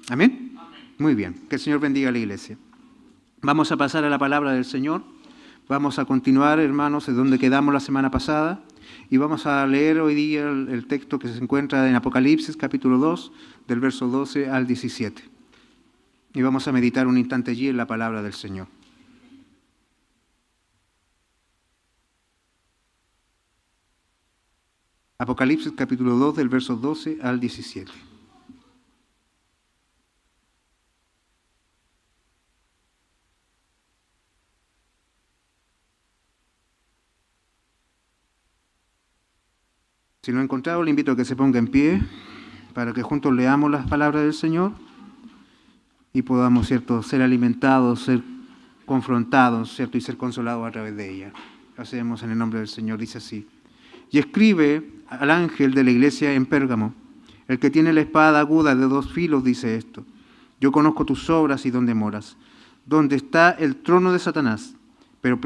¿Amén? Muy bien, que el Señor bendiga a la iglesia. Vamos a pasar a la palabra del Señor. Vamos a continuar, hermanos, de donde quedamos la semana pasada. Y vamos a leer hoy día el texto que se encuentra en Apocalipsis, capítulo 2, del verso 12 al 17. Y vamos a meditar un instante allí en la palabra del Señor. Apocalipsis, capítulo 2, del verso 12 al 17. Si lo ha encontrado, le invito a que se ponga en pie para que juntos leamos las palabras del Señor y podamos, ¿cierto?, ser alimentados, ser confrontados, ¿cierto?, y ser consolados a través de ella. Lo hacemos en el nombre del Señor, dice así. Y escribe al ángel de la iglesia en Pérgamo, el que tiene la espada aguda de 2 filos, dice esto: yo conozco tus obras y dónde moras, donde está el trono de Satanás, pero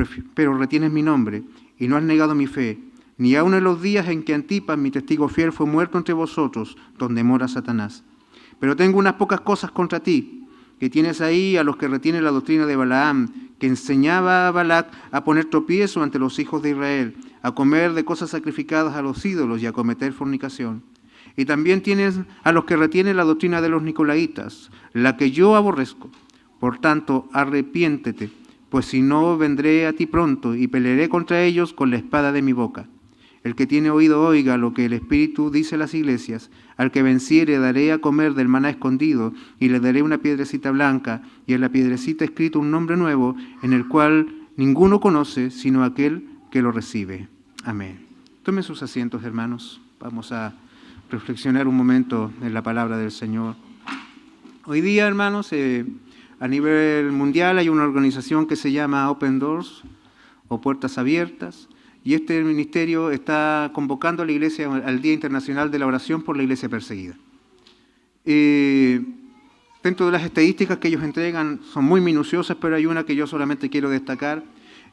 retienes mi nombre y no has negado mi fe, ni aun en los días en que Antipas, mi testigo fiel, fue muerto entre vosotros, donde mora Satanás. Pero tengo unas pocas cosas contra ti, que tienes ahí a los que retienen la doctrina de Balaam, que enseñaba a Balac a poner tropiezo ante los hijos de Israel, a comer de cosas sacrificadas a los ídolos y a cometer fornicación. Y también tienes a los que retienen la doctrina de los nicolaitas, la que yo aborrezco. Por tanto, arrepiéntete, pues si no, vendré a ti pronto y pelearé contra ellos con la espada de mi boca. El que tiene oído oiga lo que el Espíritu dice a las iglesias. Al que venciere daré a comer del maná escondido, y le daré una piedrecita blanca, y en la piedrecita escrito un nombre nuevo, en el cual ninguno conoce sino aquel que lo recibe. Amén. Tomen sus asientos, hermanos. Vamos a reflexionar un momento en la palabra del Señor. Hoy día, hermanos, a nivel mundial hay una organización que se llama Open Doors, o Puertas Abiertas, y este ministerio está convocando a la Iglesia al Día Internacional de la Oración por la Iglesia Perseguida. Dentro de las estadísticas que ellos entregan son muy minuciosas, pero hay una que yo solamente quiero destacar,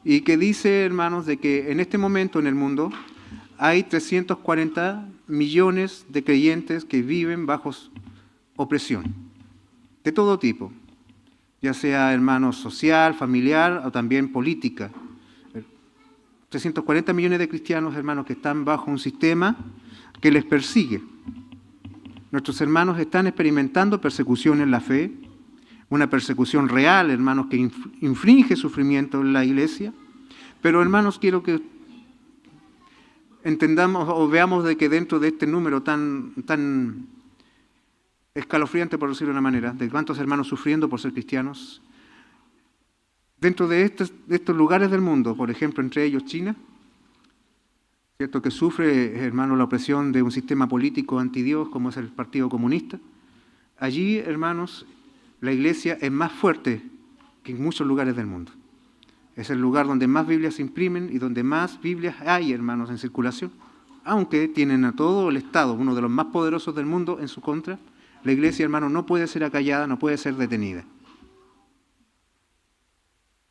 y que dice, hermanos, de que en este momento en el mundo hay 340 millones de creyentes que viven bajo opresión, de todo tipo, ya sea, hermanos, social, familiar o también política. 340 millones de cristianos, hermanos, que están bajo un sistema que les persigue. Nuestros hermanos están experimentando persecución en la fe, una persecución real, hermanos, que infringe sufrimiento en la iglesia. Pero, hermanos, quiero que entendamos o veamos de que dentro de este número tan escalofriante, por decirlo de una manera, de cuántos hermanos sufriendo por ser cristianos, dentro de estos lugares del mundo, por ejemplo, entre ellos China, ¿cierto?, que sufre, hermano, la opresión de un sistema político antidios como es el Partido Comunista, allí, hermanos, la iglesia es más fuerte que en muchos lugares del mundo. Es el lugar donde más Biblias se imprimen y donde más Biblias hay, hermanos, en circulación. Aunque tienen a todo el Estado, uno de los más poderosos del mundo, en su contra, la iglesia, hermanos, no puede ser acallada, no puede ser detenida.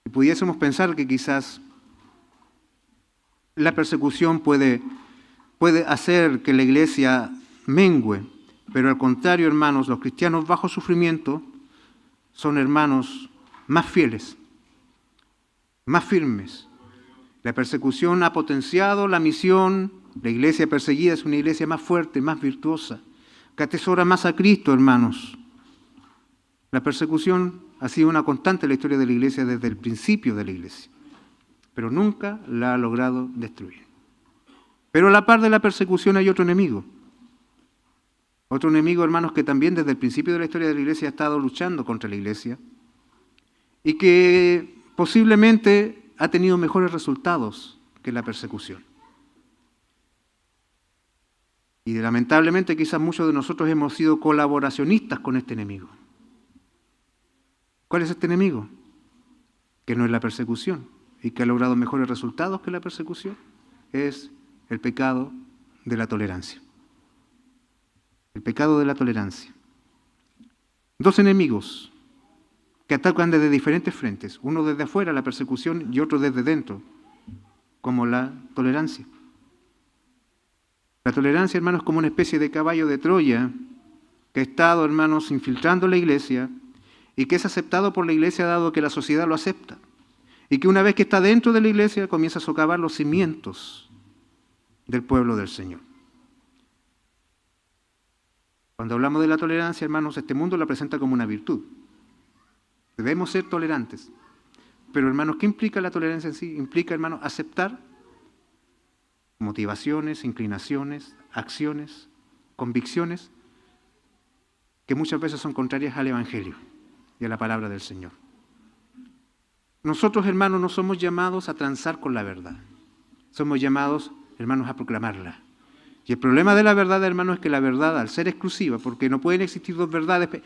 Y pudiésemos pensar que quizás la persecución puede hacer que la iglesia mengüe, pero al contrario, hermanos, los cristianos bajo sufrimiento son hermanos más fieles, más firmes. La persecución ha potenciado la misión. La iglesia perseguida es una iglesia más fuerte, más virtuosa, que atesora más a Cristo, hermanos. La persecución ha sido una constante en la historia de la iglesia desde el principio de la iglesia, pero nunca la ha logrado destruir. Pero a la par de la persecución hay otro enemigo. Otro enemigo, hermanos, que también desde el principio de la historia de la iglesia ha estado luchando contra la iglesia y que posiblemente ha tenido mejores resultados que la persecución. Y lamentablemente quizás muchos de nosotros hemos sido colaboracionistas con este enemigo. ¿Cuál es este enemigo? Que no es la persecución y que ha logrado mejores resultados que la persecución. Es el pecado de la tolerancia. El pecado de la tolerancia. 2 enemigos que atacan desde diferentes frentes. Uno desde afuera, la persecución, y otro desde dentro, como la tolerancia. La tolerancia, hermanos, es como una especie de caballo de Troya que ha estado, hermanos, infiltrando la iglesia y que es aceptado por la iglesia dado que la sociedad lo acepta. Y que una vez que está dentro de la iglesia comienza a socavar los cimientos del pueblo del Señor. Cuando hablamos de la tolerancia, hermanos, este mundo la presenta como una virtud. Debemos ser tolerantes. Pero, hermanos, ¿qué implica la tolerancia en sí? Implica, hermanos, aceptar motivaciones, inclinaciones, acciones, convicciones que muchas veces son contrarias al Evangelio y a la palabra del Señor. Nosotros, hermanos, no somos llamados a transar con la verdad. Somos llamados, hermanos, a proclamarla. Y el problema de la verdad, hermanos, es que la verdad, al ser exclusiva, porque no pueden existir dos verdades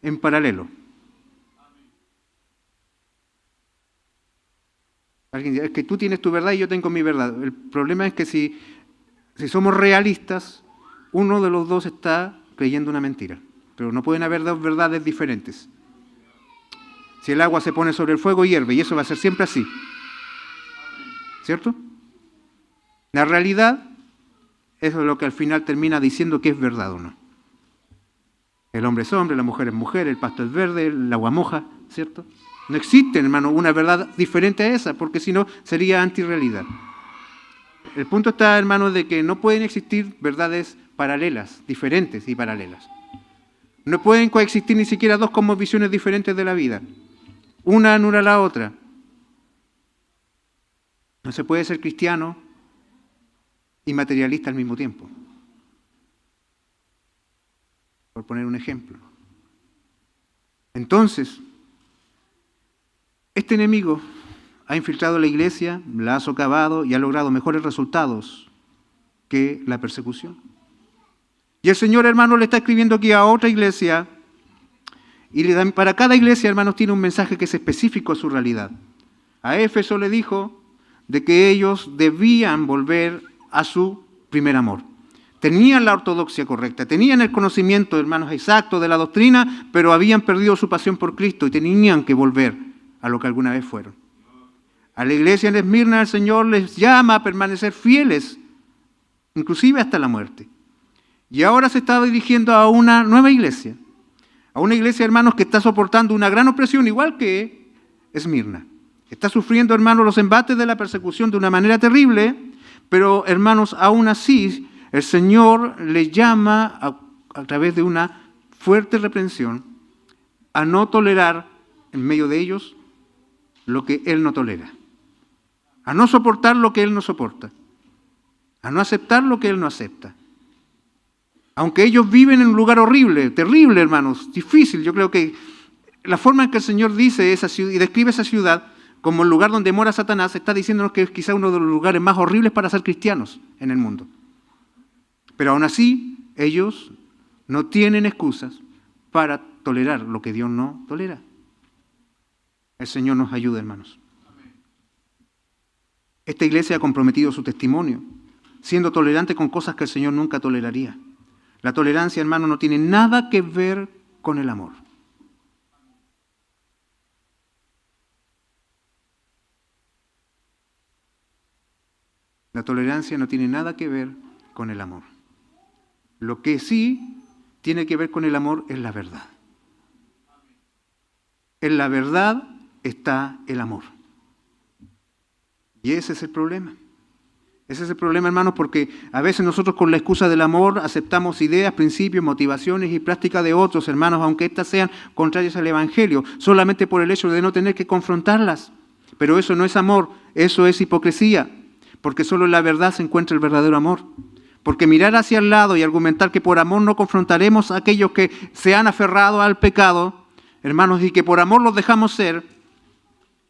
en paralelo. Alguien dice, es que tú tienes tu verdad y yo tengo mi verdad. El problema es que si somos realistas, uno de los dos está creyendo una mentira. Pero no pueden haber dos verdades diferentes. Si el agua se pone sobre el fuego, hierve, y eso va a ser siempre así. ¿Cierto? La realidad es lo que al final termina diciendo que es verdad o no. El hombre es hombre, la mujer es mujer, el pasto es verde, el agua moja, ¿cierto? No existe, hermano, una verdad diferente a esa, porque si no sería antirrealidad. El punto está, hermano, de que no pueden existir verdades paralelas, diferentes y paralelas. No pueden coexistir ni siquiera dos cosmovisiones diferentes de la vida. Una anula a la otra. No se puede ser cristiano y materialista al mismo tiempo. Por poner un ejemplo. Entonces, este enemigo ha infiltrado la iglesia, la ha socavado y ha logrado mejores resultados que la persecución. Y el Señor, hermano, le está escribiendo aquí a otra iglesia y para cada iglesia, hermanos, tiene un mensaje que es específico a su realidad. A Éfeso le dijo de que ellos debían volver a su primer amor. Tenían la ortodoxia correcta, tenían el conocimiento, hermanos, exacto de la doctrina, pero habían perdido su pasión por Cristo y tenían que volver a lo que alguna vez fueron. A la iglesia en Esmirna el Señor les llama a permanecer fieles, inclusive hasta la muerte. Y ahora se está dirigiendo a una nueva iglesia, a una iglesia, hermanos, que está soportando una gran opresión, igual que Esmirna. Está sufriendo, hermanos, los embates de la persecución de una manera terrible, pero, hermanos, aún así, el Señor les llama a través de una fuerte reprensión a no tolerar en medio de ellos lo que Él no tolera, a no soportar lo que Él no soporta, a no aceptar lo que Él no acepta. Aunque ellos viven en un lugar horrible, terrible, hermanos, difícil, yo creo que la forma en que el Señor dice esa ciudad y describe esa ciudad como el lugar donde mora Satanás, está diciéndonos que es quizá uno de los lugares más horribles para ser cristianos en el mundo. Pero aún así, ellos no tienen excusas para tolerar lo que Dios no tolera. El Señor nos ayuda, hermanos. Esta iglesia ha comprometido su testimonio, siendo tolerante con cosas que el Señor nunca toleraría. La tolerancia, hermano, no tiene nada que ver con el amor. La tolerancia no tiene nada que ver con el amor. Lo que sí tiene que ver con el amor es la verdad. En la verdad está el amor. Y ese es el problema. Ese es el problema, hermanos, porque a veces nosotros con la excusa del amor aceptamos ideas, principios, motivaciones y prácticas de otros, hermanos, aunque éstas sean contrarias al Evangelio, solamente por el hecho de no tener que confrontarlas. Pero eso no es amor, eso es hipocresía, porque solo en la verdad se encuentra el verdadero amor. Porque mirar hacia el lado y argumentar que por amor no confrontaremos a aquellos que se han aferrado al pecado, hermanos, y que por amor los dejamos ser,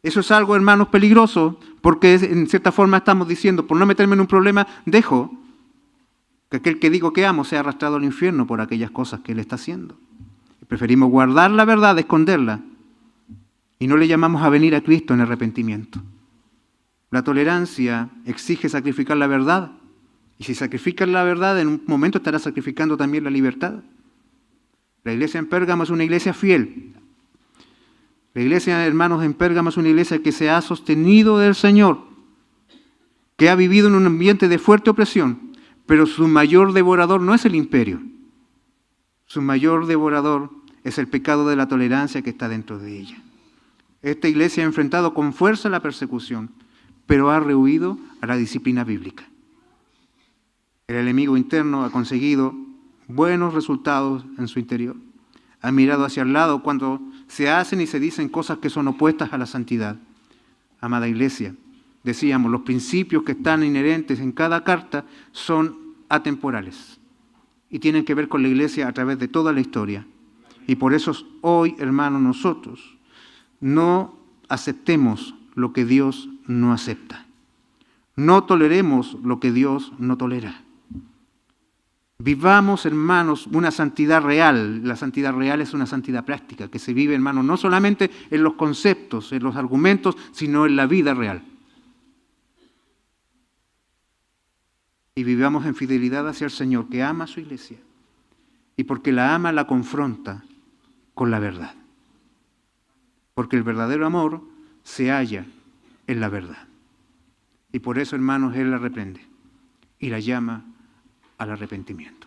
eso es algo, hermanos, peligroso, porque en cierta forma estamos diciendo, por no meterme en un problema, dejo que aquel que digo que amo sea arrastrado al infierno por aquellas cosas que él está haciendo. Preferimos guardar la verdad, esconderla, y no le llamamos a venir a Cristo en arrepentimiento. La tolerancia exige sacrificar la verdad, y si sacrificas la verdad, en un momento estarás sacrificando también la libertad. La iglesia en Pérgamo es una iglesia fiel. La iglesia, hermanos, en Pérgamo es una iglesia que se ha sostenido del Señor, que ha vivido en un ambiente de fuerte opresión, pero su mayor devorador no es el imperio. Su mayor devorador es el pecado de la tolerancia que está dentro de ella. Esta iglesia ha enfrentado con fuerza la persecución, pero ha rehuido a la disciplina bíblica. El enemigo interno ha conseguido buenos resultados en su interior. Ha mirado hacia el lado cuando se hacen y se dicen cosas que son opuestas a la santidad. Amada iglesia, decíamos, los principios que están inherentes en cada carta son atemporales y tienen que ver con la iglesia a través de toda la historia. Y por eso hoy, hermanos, nosotros no aceptemos lo que Dios no acepta. No toleremos lo que Dios no tolera. Vivamos, hermanos, una santidad real. La santidad real es una santidad práctica que se vive, hermanos, no solamente en los conceptos, en los argumentos, sino en la vida real. Y vivamos en fidelidad hacia el Señor, que ama a su iglesia. Y porque la ama, la confronta con la verdad. Porque el verdadero amor se halla en la verdad. Y por eso, hermanos, Él la reprende y la llama al arrepentimiento.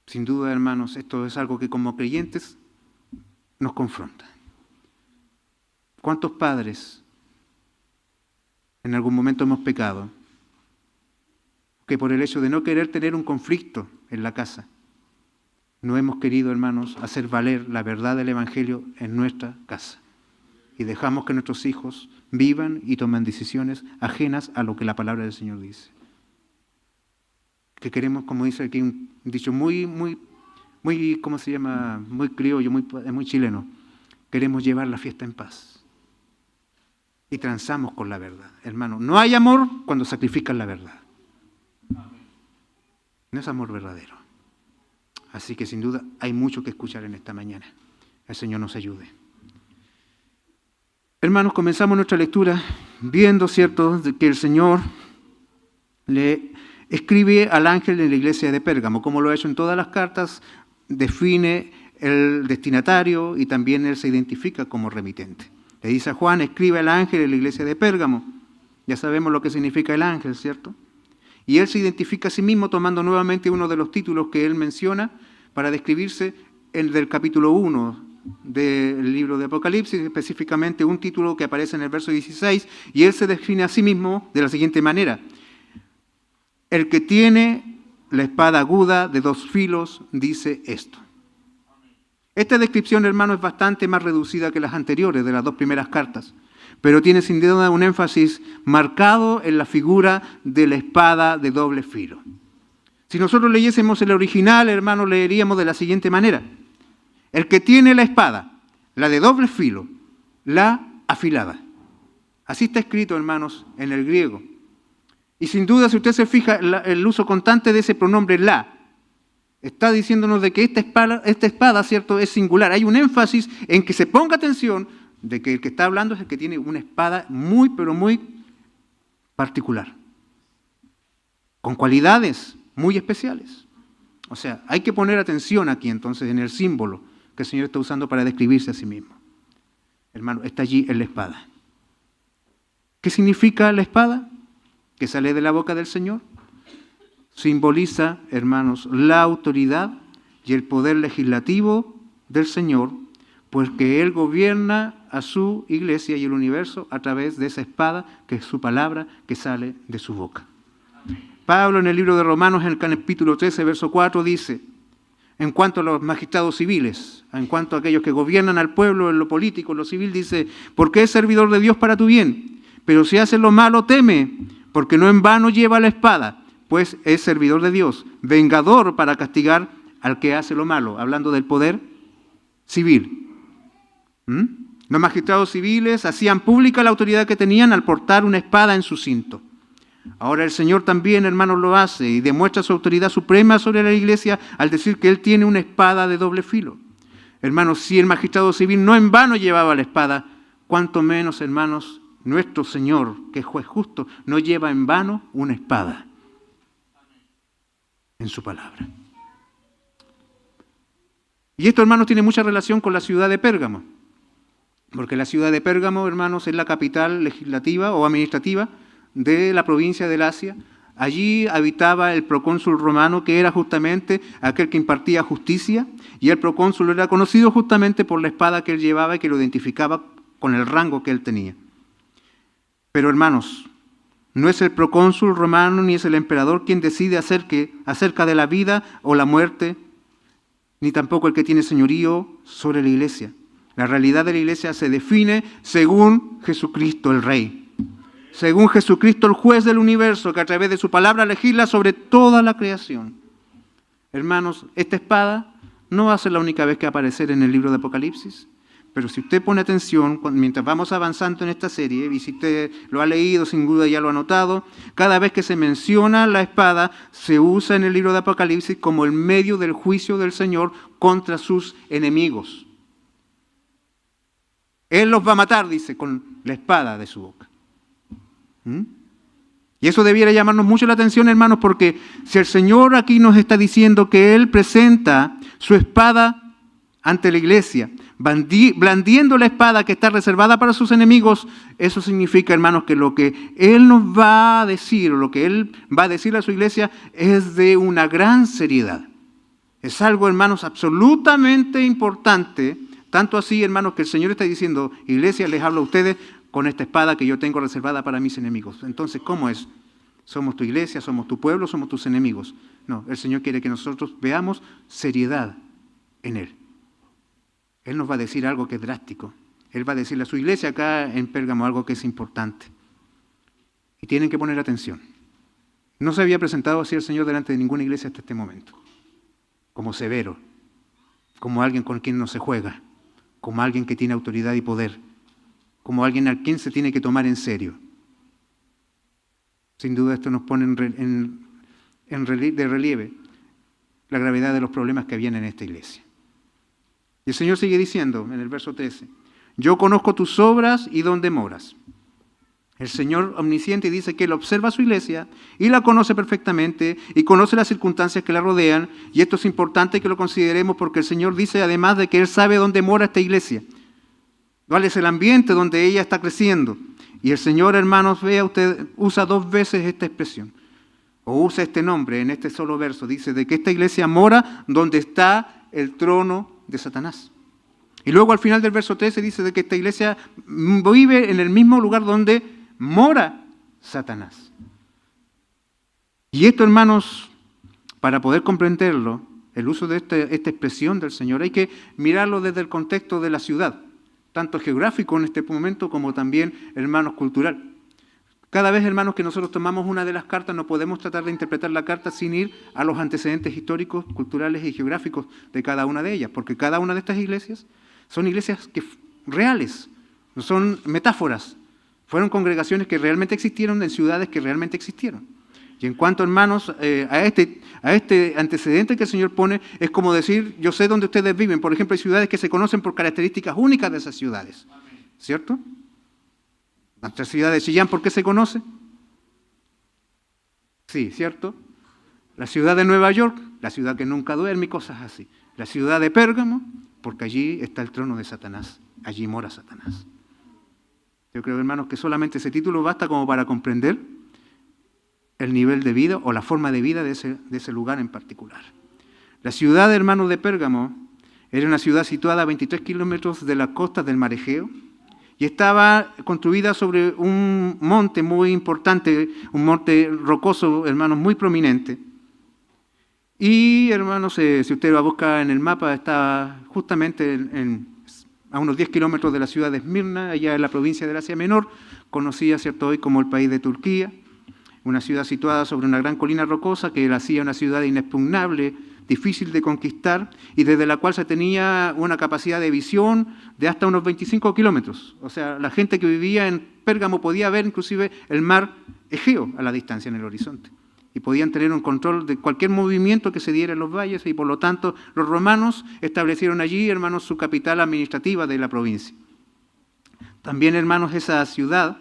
Sin duda, hermanos, esto es algo que como creyentes nos confronta. ¿Cuántos padres en algún momento hemos pecado? Que por el hecho de no querer tener un conflicto en la casa, no hemos querido, hermanos, hacer valer la verdad del Evangelio en nuestra casa. Y dejamos que nuestros hijos vivan y tomen decisiones ajenas a lo que la palabra del Señor dice. Que queremos, como dice aquí un dicho muy, ¿cómo se llama? Muy criollo, muy chileno. Queremos llevar la fiesta en paz. Y transamos con la verdad. Hermano, no hay amor cuando sacrifican la verdad. No es amor verdadero. Así que sin duda hay mucho que escuchar en esta mañana. El Señor nos ayude. Hermanos, comenzamos nuestra lectura viendo, ¿cierto?, que el Señor le escribe al ángel de la iglesia de Pérgamo. Como lo ha hecho en todas las cartas, define el destinatario y también él se identifica como remitente. Le dice a Juan, escribe al ángel de la iglesia de Pérgamo. Ya sabemos lo que significa el ángel, ¿cierto? Y él se identifica a sí mismo tomando nuevamente uno de los títulos que él menciona para describirse en del capítulo 1 del libro de Apocalipsis, específicamente un título que aparece en el verso 16, y él se define a sí mismo de la siguiente manera. El que tiene la espada aguda de 2 filos dice esto. Esta descripción, hermano, es bastante más reducida que las anteriores de las 2 primeras cartas, pero tiene sin duda un énfasis marcado en la figura de la espada de doble filo. Si nosotros leyésemos el original, hermano, leeríamos de la siguiente manera. El que tiene la espada, la de doble filo, la afilada. Así está escrito, hermanos, en el griego. Y sin duda, si usted se fija, el uso constante de ese pronombre la, está diciéndonos de que esta espada, ¿cierto?, es singular. Hay un énfasis en que se ponga atención de que el que está hablando es el que tiene una espada muy, pero muy particular, con cualidades muy especiales. O sea, hay que poner atención aquí entonces en el símbolo que el Señor está usando para describirse a sí mismo. Hermano, está allí en la espada. ¿Qué significa la espada que sale de la boca del Señor? Simboliza, hermanos, la autoridad y el poder legislativo del Señor, pues que Él gobierna a su iglesia y el universo a través de esa espada que es su palabra que sale de su boca. Pablo en el libro de Romanos, en el capítulo 13, verso 4, dice, en cuanto a los magistrados civiles, en cuanto a aquellos que gobiernan al pueblo en lo político, en lo civil, dice, porque es servidor de Dios para tu bien, pero si haces lo malo, teme, porque no en vano lleva la espada, pues es servidor de Dios, vengador para castigar al que hace lo malo, hablando del poder civil. Los magistrados civiles hacían pública la autoridad que tenían al portar una espada en su cinto. Ahora el Señor también, hermanos, lo hace y demuestra su autoridad suprema sobre la iglesia al decir que Él tiene una espada de doble filo. Hermanos, si el magistrado civil no en vano llevaba la espada, cuánto menos, hermanos, nuestro Señor, que es juez justo, no lleva en vano una espada en su palabra. Y esto, hermanos, tiene mucha relación con la ciudad de Pérgamo, porque la ciudad de Pérgamo, hermanos, es la capital legislativa o administrativa de la provincia del Asia, Allí habitaba el procónsul romano, que era justamente aquel que impartía justicia, y el procónsul era conocido justamente por la espada que él llevaba y que lo identificaba con el rango que él tenía. Pero hermanos, no es el procónsul romano ni es el emperador quien decide acerca de la vida o la muerte, ni tampoco el que tiene señorío sobre la iglesia. La realidad de la iglesia se define según Jesucristo el Rey. Según Jesucristo el juez del universo, que a través de su palabra legisla sobre toda la creación. Hermanos, esta espada no va a ser la única vez que va a aparecer en el libro de Apocalipsis, pero si usted pone atención, mientras vamos avanzando en esta serie, y si usted lo ha leído, sin duda ya lo ha notado, cada vez que se menciona la espada, se usa en el libro de Apocalipsis como el medio del juicio del Señor contra sus enemigos. Él los va a matar, dice, con la espada de su boca. Y eso debiera llamarnos mucho la atención, hermanos, porque si el Señor aquí nos está diciendo que Él presenta su espada ante la iglesia, blandiendo la espada que está reservada para sus enemigos, eso significa, hermanos, que lo que Él nos va a decir, o lo que Él va a decir a su iglesia, es de una gran seriedad. Es algo, hermanos, absolutamente importante, tanto así, hermanos, que el Señor está diciendo, iglesia, les hablo a ustedes con esta espada que yo tengo reservada para mis enemigos. Entonces, ¿cómo es? ¿Somos tu iglesia? ¿Somos tu pueblo? ¿Somos tus enemigos? No, el Señor quiere que nosotros veamos seriedad en Él. Él nos va a decir algo que es drástico. Él va a decirle a su iglesia acá en Pérgamo algo que es importante. Y tienen que poner atención. No se había presentado así el Señor delante de ninguna iglesia hasta este momento. Como severo, como alguien con quien no se juega, como alguien que tiene autoridad y poder, como alguien a quien se tiene que tomar en serio. Sin duda esto nos pone de relieve la gravedad de los problemas que habían en esta iglesia. Y el Señor sigue diciendo en el verso 13, yo conozco tus obras y dónde moras. El Señor omnisciente dice que Él observa a su iglesia y la conoce perfectamente y conoce las circunstancias que la rodean, y esto es importante que lo consideremos porque el Señor dice además de que Él sabe dónde mora esta iglesia. ¿Cuál es el ambiente donde ella está creciendo? Y el Señor, hermanos, vea usted, usa 2 veces esta expresión, o usa este nombre en este solo verso. Dice de que esta iglesia mora donde está el trono de Satanás. Y luego al final del verso 13 dice de que esta iglesia vive en el mismo lugar donde mora Satanás. Y esto, hermanos, para poder comprenderlo, el uso de esta expresión del Señor, hay que mirarlo desde el contexto de la ciudad, tanto geográfico en este momento como también, hermanos, cultural. Cada vez, hermanos, que nosotros tomamos una de las cartas, no podemos tratar de interpretar la carta sin ir a los antecedentes históricos, culturales y geográficos de cada una de ellas, porque cada una de estas iglesias son iglesias reales, no son metáforas, fueron congregaciones que realmente existieron en ciudades que realmente existieron. Y en cuanto, hermanos, a este antecedente que el Señor pone, es como decir, yo sé dónde ustedes viven. Por ejemplo, hay ciudades que se conocen por características únicas de esas ciudades, ¿cierto? Nuestra ciudad de Chillán, ¿por qué se conoce? Sí, ¿cierto? La ciudad de Nueva York, la ciudad que nunca duerme y cosas así. La ciudad de Pérgamo, porque allí está el trono de Satanás, allí mora Satanás. Yo creo, hermanos, que solamente ese título basta como para comprender el nivel de vida o la forma de vida de ese lugar en particular. La ciudad, hermanos, de Pérgamo era una ciudad situada a 23 kilómetros de las costas del mar Egeo y estaba construida sobre un monte muy importante, un monte rocoso, hermanos, muy prominente. Y, hermanos, si usted lo busca en el mapa, está justamente a unos 10 kilómetros de la ciudad de Esmirna, allá en la provincia del Asia Menor, conocida, ¿cierto?, hoy como el país de Turquía. Una ciudad situada sobre una gran colina rocosa que la hacía una ciudad inexpugnable, difícil de conquistar y desde la cual se tenía una capacidad de visión de hasta unos 25 kilómetros. O sea, la gente que vivía en Pérgamo podía ver inclusive el mar Egeo a la distancia en el horizonte y podían tener un control de cualquier movimiento que se diera en los valles y por lo tanto los romanos establecieron allí, hermanos, su capital administrativa de la provincia. También, hermanos, esa ciudad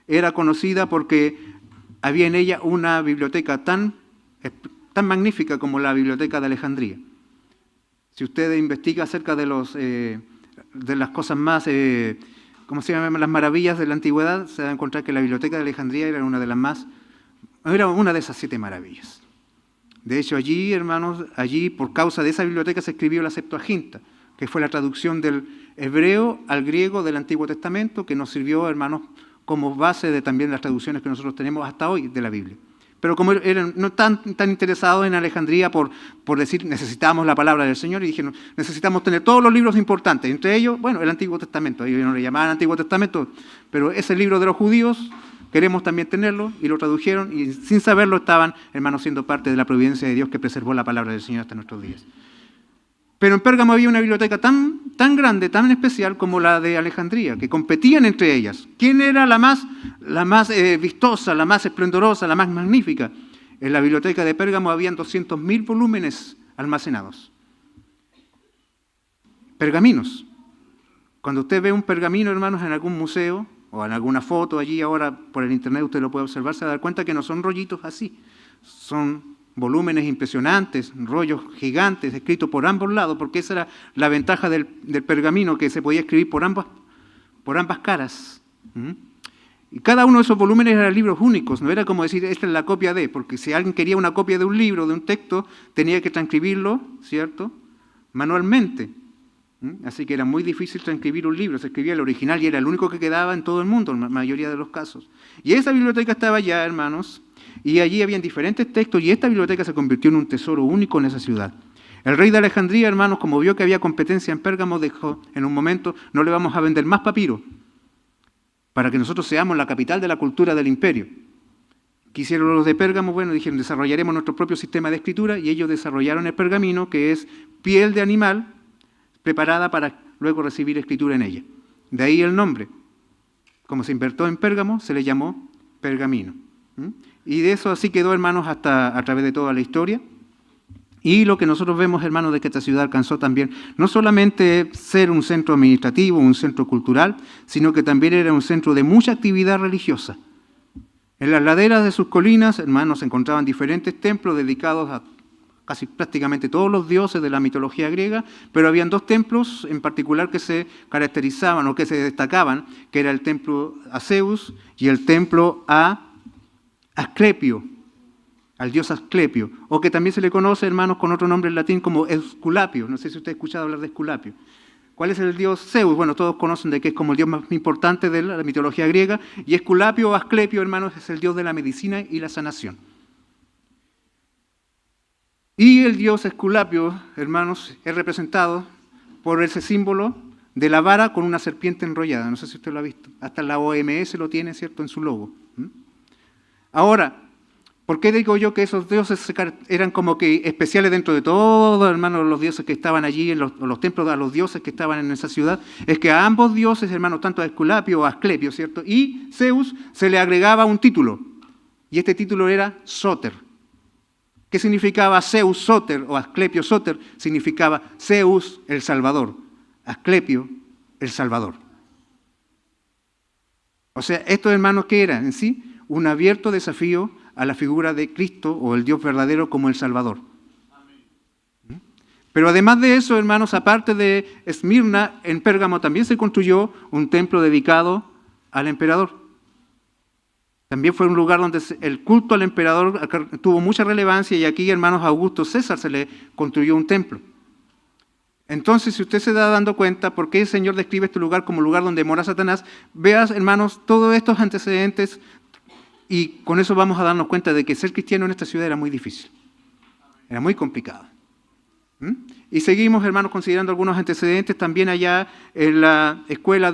era conocida porque había en ella una biblioteca tan magnífica como la Biblioteca de Alejandría. Si usted investiga acerca de las cosas más, ¿cómo se llaman? Las maravillas de la antigüedad, se va a encontrar que la Biblioteca de Alejandría era una de las más Era una de esas 7 maravillas. De hecho, allí, hermanos, allí por causa de esa biblioteca se escribió la Septuaginta, que fue la traducción del hebreo al griego del Antiguo Testamento, que nos sirvió, hermanos, como base de también las traducciones que nosotros tenemos hasta hoy de la Biblia. Pero como eran no tan interesados en Alejandría por decir necesitamos la palabra del Señor, y dijeron necesitamos tener todos los libros importantes, entre ellos, bueno, el Antiguo Testamento, ellos no le llamaban Antiguo Testamento, pero ese libro de los judíos queremos también tenerlo, y lo tradujeron, y sin saberlo estaban, hermanos, siendo parte de la providencia de Dios que preservó la palabra del Señor hasta nuestros días. Pero en Pérgamo había una biblioteca tan grande, tan especial como la de Alejandría, que competían entre ellas. ¿Quién era la más vistosa, la más esplendorosa, la más magnífica? En la biblioteca de Pérgamo habían 200.000 volúmenes almacenados. Pergaminos. Cuando usted ve un pergamino, hermanos, en algún museo o en alguna foto allí, ahora por el internet usted lo puede observar, se va a dar cuenta que no son rollitos así, son volúmenes impresionantes, rollos gigantes, escritos por ambos lados, porque esa era la ventaja del pergamino, que se podía escribir por ambas caras. Y cada uno de esos volúmenes eran libros únicos, no era como decir, esta es la copia de, porque si alguien quería una copia de un libro, de un texto, tenía que transcribirlo, ¿cierto?, manualmente. Así que era muy difícil transcribir un libro, se escribía el original y era el único que quedaba en todo el mundo, en la mayoría de los casos. Y esa biblioteca estaba allá, hermanos, y allí habían diferentes textos, y esta biblioteca se convirtió en un tesoro único en esa ciudad. El rey de Alejandría, hermanos, como vio que había competencia en Pérgamo, dijo en un momento, no le vamos a vender más papiro, para que nosotros seamos la capital de la cultura del imperio. Quisieron los de Pérgamo, bueno, dijeron, desarrollaremos nuestro propio sistema de escritura, y ellos desarrollaron el pergamino, que es piel de animal, preparada para luego recibir escritura en ella. De ahí el nombre. Como se invertó en Pérgamo, se le llamó pergamino. Y de eso así quedó, hermanos, hasta a través de toda la historia. Y lo que nosotros vemos, hermanos, de que esta ciudad alcanzó también, no solamente ser un centro administrativo, un centro cultural, sino que también era un centro de mucha actividad religiosa. En las laderas de sus colinas, hermanos, se encontraban diferentes templos dedicados a casi prácticamente todos los dioses de la mitología griega, pero habían 2 templos en particular que se caracterizaban o que se destacaban, que era el templo a Zeus y el templo a Asclepio, al dios Asclepio, o que también se le conoce, hermanos, con otro nombre en latín como Esculapio. No sé si usted ha escuchado hablar de Esculapio. ¿Cuál es el dios Zeus? Bueno, todos conocen de que es como el dios más importante de la mitología griega, y Esculapio o Asclepio, hermanos, es el dios de la medicina y la sanación. Y el dios Esculapio, hermanos, es representado por ese símbolo de la vara con una serpiente enrollada. No sé si usted lo ha visto. Hasta la OMS lo tiene, ¿cierto?, en su logo. Ahora, ¿por qué digo yo que esos dioses eran como que especiales dentro de todos, hermanos, los dioses que estaban allí, en los templos de los dioses que estaban en esa ciudad? Es que a ambos dioses, hermanos, tanto a Esculapio o a Asclepio, ¿cierto?, y Zeus, se le agregaba un título. Y este título era Soter. ¿Qué significaba Zeus Soter o Asclepio Soter? Significaba Zeus el Salvador, Asclepio el Salvador. O sea, estos hermanos, ¿qué eran en sí? Un abierto desafío a la figura de Cristo o el Dios verdadero como el Salvador. Pero además de eso, hermanos, aparte de Esmirna, en Pérgamo también se construyó un templo dedicado al emperador. También fue un lugar donde el culto al emperador tuvo mucha relevancia, y aquí, hermanos, a Augusto César se le construyó un templo. Entonces, si usted se da dando cuenta por qué el Señor describe este lugar como lugar donde mora Satanás, veas, hermanos, todos estos antecedentes, y con eso vamos a darnos cuenta de que ser cristiano en esta ciudad era muy difícil, era muy complicado. Y seguimos, hermanos, considerando algunos antecedentes también allá en la escuela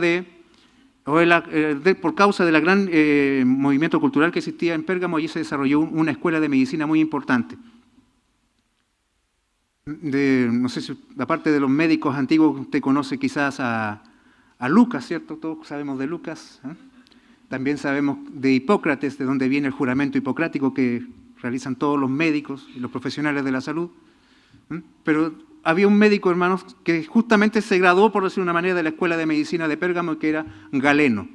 por causa del gran movimiento cultural que existía en Pérgamo. Allí se desarrolló una escuela de medicina muy importante. No sé si, aparte de los médicos antiguos, usted conoce quizás a Lucas, ¿cierto? Todos sabemos de Lucas. También sabemos de Hipócrates, de donde viene el juramento hipocrático que realizan todos los médicos y los profesionales de la salud. Pero había un médico, hermanos, que justamente se graduó, por decir una manera, de la Escuela de Medicina de Pérgamo, que era Galeno.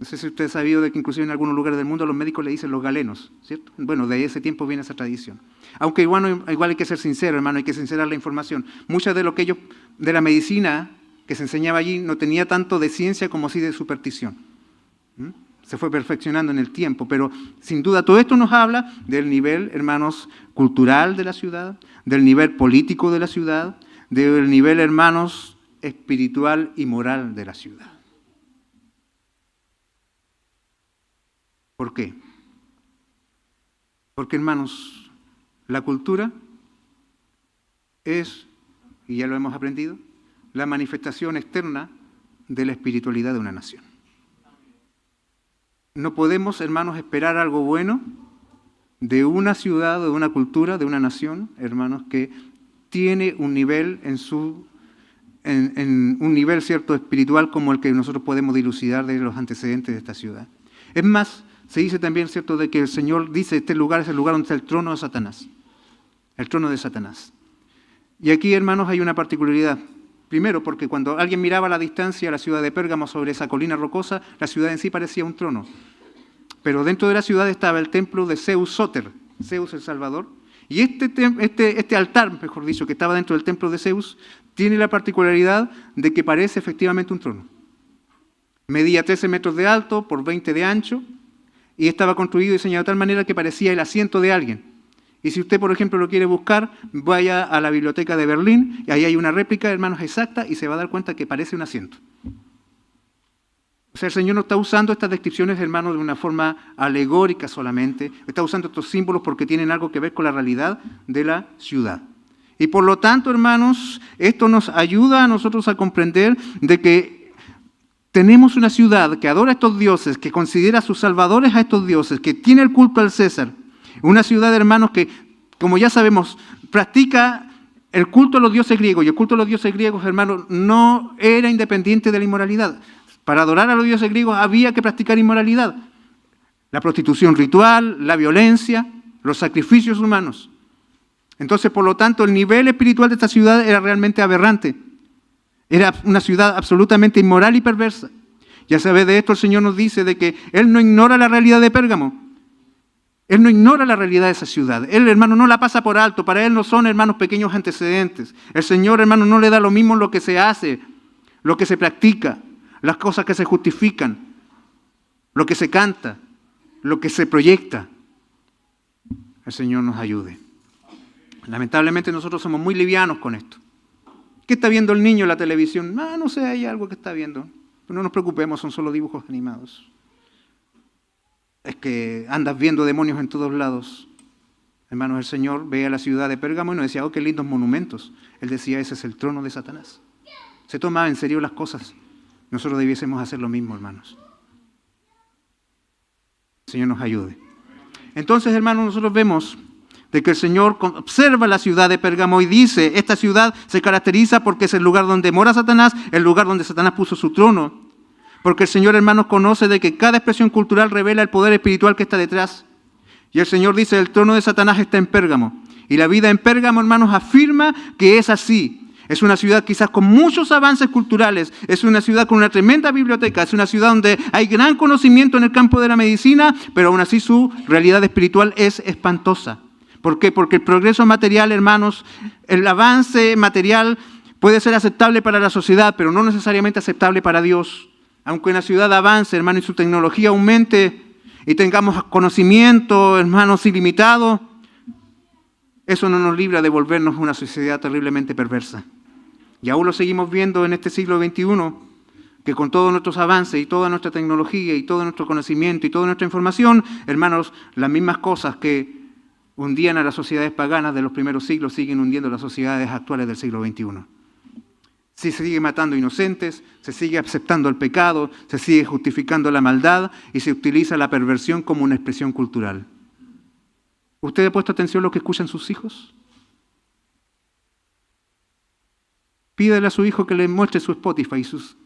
No sé si usted ha sabido de que inclusive en algunos lugares del mundo los médicos le dicen los galenos, ¿cierto? Bueno, de ese tiempo viene esa tradición. Aunque igual hay que ser sincero, hermano, hay que sincerar la información. Muchas de lo que ellos, de la medicina que se enseñaba allí, no tenía tanto de ciencia como sí de superstición. se fue perfeccionando en el tiempo, pero sin duda todo esto nos habla del nivel, hermanos, cultural de la ciudad, del nivel político de la ciudad, del nivel, hermanos, espiritual y moral de la ciudad. ¿Por qué? Porque, hermanos, la cultura es, y ya lo hemos aprendido, la manifestación externa de la espiritualidad de una nación. No podemos, hermanos, esperar algo bueno de una ciudad, de una cultura, de una nación, hermanos, que tiene un nivel en un nivel cierto espiritual como el que nosotros podemos dilucidar de los antecedentes de esta ciudad. Es más, se dice también, cierto, de que el Señor dice, este lugar es el lugar donde está el trono de Satanás. El trono de Satanás. Y aquí, hermanos, hay una particularidad. Primero, porque cuando alguien miraba a la distancia la ciudad de Pérgamo sobre esa colina rocosa, la ciudad en sí parecía un trono. Pero dentro de la ciudad estaba el templo de Zeus Sóter, Zeus el Salvador. Y este altar, mejor dicho, que estaba dentro del templo de Zeus, tiene la particularidad de que parece efectivamente un trono. Medía 13 metros de alto por 20 de ancho y estaba construido y diseñado de tal manera que parecía el asiento de alguien. Y si usted, por ejemplo, lo quiere buscar, vaya a la biblioteca de Berlín, y ahí hay una réplica, hermanos, exacta, y se va a dar cuenta que parece un asiento. O sea, el Señor no está usando estas descripciones, hermanos, de una forma alegórica solamente, está usando estos símbolos porque tienen algo que ver con la realidad de la ciudad. Y por lo tanto, hermanos, esto nos ayuda a nosotros a comprender de que tenemos una ciudad que adora a estos dioses, que considera a sus salvadores a estos dioses, que tiene el culto al César. Una ciudad, hermanos, que, como ya sabemos, practica el culto a los dioses griegos. Y el culto a los dioses griegos, hermanos, no era independiente de la inmoralidad. Para adorar a los dioses griegos había que practicar inmoralidad. La prostitución ritual, la violencia, los sacrificios humanos. Entonces, por lo tanto, el nivel espiritual de esta ciudad era realmente aberrante. Era una ciudad absolutamente inmoral y perversa. Ya sabe de esto, el Señor nos dice de que Él no ignora la realidad de Pérgamo. Él no ignora la realidad de esa ciudad. Él, hermano, no la pasa por alto. Para Él no son, hermanos, pequeños antecedentes. El Señor, hermano, no le da lo mismo lo que se hace, lo que se practica, las cosas que se justifican, lo que se canta, lo que se proyecta. El Señor nos ayude. Lamentablemente nosotros somos muy livianos con esto. ¿Qué está viendo el niño en la televisión? No sé, hay algo que está viendo. Pero no nos preocupemos, son solo dibujos animados. Es que andas viendo demonios en todos lados. Hermanos, el Señor ve a la ciudad de Pérgamo y nos decía, oh, qué lindos monumentos. Él decía, ese es el trono de Satanás. Se tomaba en serio las cosas. Nosotros debiésemos hacer lo mismo, hermanos. El Señor nos ayude. Entonces, hermanos, nosotros vemos de que el Señor observa la ciudad de Pérgamo y dice, esta ciudad se caracteriza porque es el lugar donde mora Satanás, el lugar donde Satanás puso su trono. Porque el Señor, hermanos, conoce de que cada expresión cultural revela el poder espiritual que está detrás. Y el Señor dice, el trono de Satanás está en Pérgamo. Y la vida en Pérgamo, hermanos, afirma que es así. Es una ciudad quizás con muchos avances culturales, es una ciudad con una tremenda biblioteca, es una ciudad donde hay gran conocimiento en el campo de la medicina, pero aún así su realidad espiritual es espantosa. ¿Por qué? Porque el progreso material, hermanos, el avance material puede ser aceptable para la sociedad, pero no necesariamente aceptable para Dios. Aunque una ciudad avance, hermano, y su tecnología aumente y tengamos conocimiento, hermanos, ilimitado, eso no nos libra de volvernos una sociedad terriblemente perversa. Y aún lo seguimos viendo en este siglo XXI, que con todos nuestros avances y toda nuestra tecnología y todo nuestro conocimiento y toda nuestra información, hermanos, las mismas cosas que hundían a las sociedades paganas de los primeros siglos siguen hundiendo a las sociedades actuales del siglo XXI. Se sigue matando inocentes, se sigue aceptando el pecado, se sigue justificando la maldad y se utiliza la perversión como una expresión cultural. ¿Usted ha puesto atención a lo que escuchan sus hijos? Pídele a su hijo que le muestre su Spotify, su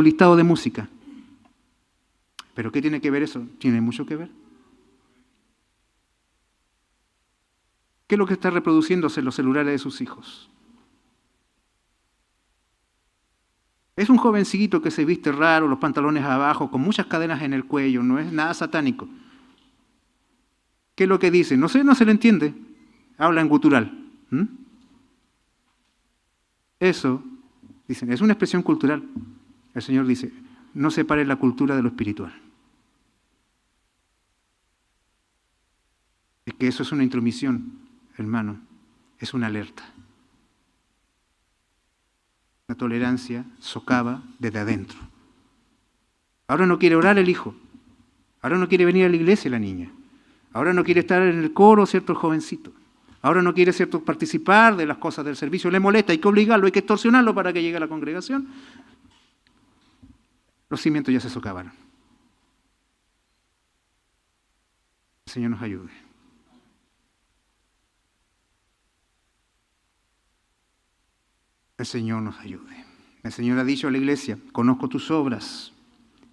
listado de música. ¿Pero qué tiene que ver eso? Tiene mucho que ver. ¿Qué es lo que está reproduciéndose en los celulares de sus hijos? Es un jovencito que se viste raro, los pantalones abajo, con muchas cadenas en el cuello, no es nada satánico. ¿Qué es lo que dice? No sé, no se le entiende. Habla en gutural. Eso, dicen, es una expresión cultural. El Señor dice, no separe la cultura de lo espiritual. Es que eso es una intromisión, hermano, es una alerta. La tolerancia socava desde adentro. Ahora no quiere orar el hijo, ahora no quiere venir a la iglesia la niña, ahora no quiere estar en el coro, ¿cierto?, el jovencito. Ahora no quiere, ¿cierto?, participar de las cosas del servicio, le molesta, hay que obligarlo, hay que extorsionarlo para que llegue a la congregación. Los cimientos ya se socavaron. El Señor nos ayude. El Señor nos ayude. El Señor ha dicho a la iglesia, conozco tus obras.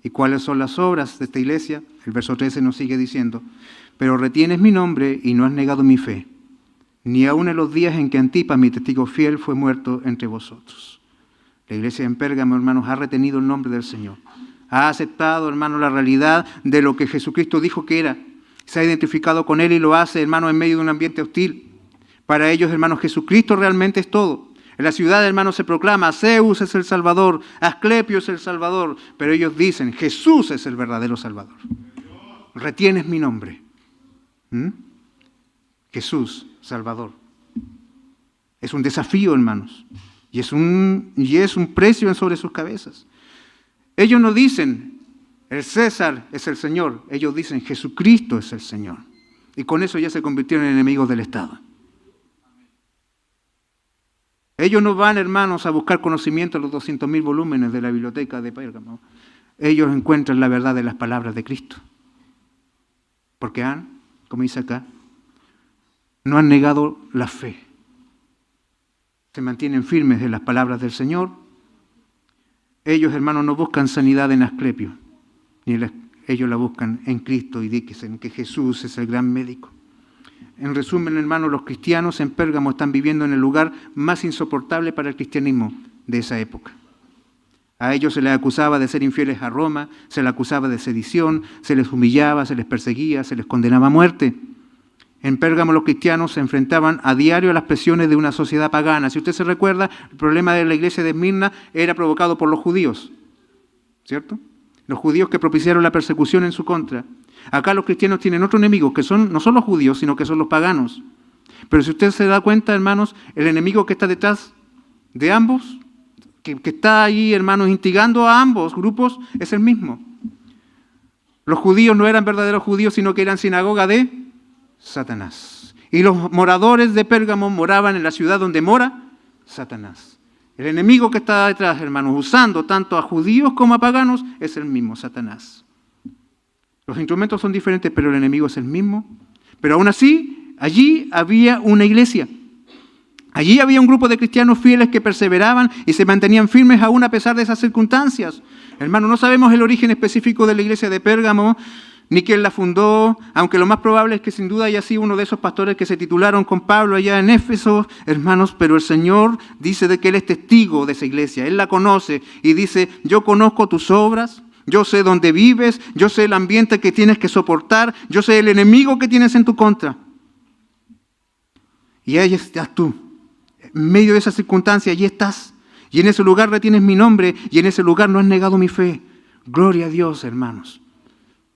¿Y cuáles son las obras de esta iglesia? El verso 13 nos sigue diciendo, pero retienes mi nombre y no has negado mi fe, ni aun en los días en que Antipas, mi testigo fiel, fue muerto entre vosotros. La iglesia en Pérgamo, hermanos, ha retenido el nombre del Señor. Ha aceptado, hermanos, la realidad de lo que Jesucristo dijo que era. Se ha identificado con Él y lo hace, hermanos, en medio de un ambiente hostil. Para ellos, hermanos, Jesucristo realmente es todo. En la ciudad, hermanos, se proclama, Zeus es el Salvador, Asclepio es el Salvador, pero ellos dicen, Jesús es el verdadero Salvador. Retienes mi nombre. Jesús, Salvador. Es un desafío, hermanos, y es un precio sobre sus cabezas. Ellos no dicen, el César es el Señor, ellos dicen, Jesucristo es el Señor. Y con eso ya se convirtieron en enemigos del Estado. Ellos no van, hermanos, a buscar conocimiento en los 200.000 volúmenes de la biblioteca de Pérgamo. Ellos encuentran la verdad de las palabras de Cristo. Porque como dice acá, no han negado la fe. Se mantienen firmes en las palabras del Señor. Ellos, hermanos, no buscan sanidad en Asclepio. Ellos la buscan en Cristo y dicen que Jesús es el gran médico. En resumen, hermanos, los cristianos en Pérgamo están viviendo en el lugar más insoportable para el cristianismo de esa época. A ellos se les acusaba de ser infieles a Roma, se les acusaba de sedición, se les humillaba, se les perseguía, se les condenaba a muerte. En Pérgamo los cristianos se enfrentaban a diario a las presiones de una sociedad pagana. Si usted se recuerda, el problema de la iglesia de Esmirna era provocado por los judíos, ¿cierto? Los judíos que propiciaron la persecución en su contra. Acá los cristianos tienen otro enemigo, que no son los judíos, sino que son los paganos. Pero si usted se da cuenta, hermanos, el enemigo que está detrás de ambos, que está ahí, hermanos, instigando a ambos grupos, es el mismo. Los judíos no eran verdaderos judíos, sino que eran sinagoga de Satanás. Y los moradores de Pérgamo moraban en la ciudad donde mora Satanás. El enemigo que está detrás, hermanos, usando tanto a judíos como a paganos, es el mismo, Satanás. Los instrumentos son diferentes, pero el enemigo es el mismo. Pero aún así, allí había una iglesia. Allí había un grupo de cristianos fieles que perseveraban y se mantenían firmes aún a pesar de esas circunstancias. Hermano, no sabemos el origen específico de la iglesia de Pérgamo, ni quién la fundó, aunque lo más probable es que sin duda haya sido uno de esos pastores que se titularon con Pablo allá en Éfeso, hermanos, pero el Señor dice de que Él es testigo de esa iglesia, Él la conoce y dice, yo conozco tus obras, yo sé dónde vives, yo sé el ambiente que tienes que soportar, yo sé el enemigo que tienes en tu contra. Y ahí estás tú, en medio de esa circunstancia, allí estás. Y en ese lugar retienes mi nombre y en ese lugar no has negado mi fe. Gloria a Dios, hermanos.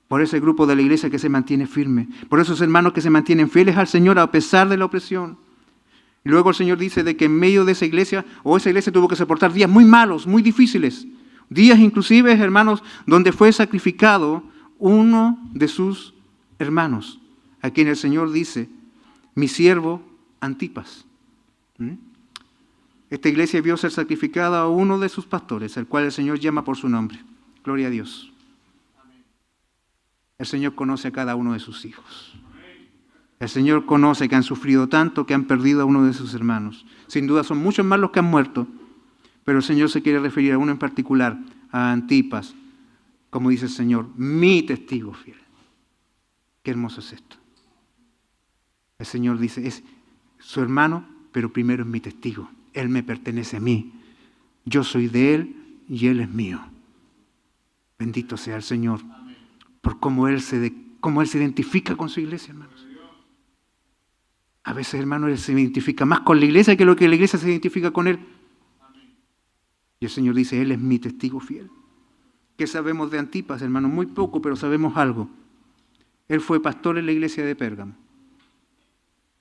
Por ese grupo de la iglesia que se mantiene firme. Por esos hermanos que se mantienen fieles al Señor a pesar de la opresión. Y luego el Señor dice de que en medio de esa iglesia tuvo que soportar días muy malos, muy difíciles. Días inclusive, hermanos, donde fue sacrificado uno de sus hermanos, a quien el Señor dice, mi siervo Antipas. Esta iglesia vio ser sacrificada a uno de sus pastores, el cual el Señor llama por su nombre. Gloria a Dios. El Señor conoce a cada uno de sus hijos. El Señor conoce que han sufrido tanto, que han perdido a uno de sus hermanos. Sin duda son muchos más los que han muerto, pero el Señor se quiere referir a uno en particular, a Antipas, como dice el Señor, mi testigo fiel. Qué hermoso es esto. El Señor dice, es su hermano, pero primero es mi testigo. Él me pertenece a mí. Yo soy de Él y Él es mío. Bendito sea el Señor por cómo Él se identifica con su iglesia, hermanos. A veces, hermanos, Él se identifica más con la iglesia que lo que la iglesia se identifica con Él. Y el Señor dice, Él es mi testigo fiel. ¿Qué sabemos de Antipas, hermano? Muy poco, pero sabemos algo. Él fue pastor en la iglesia de Pérgamo.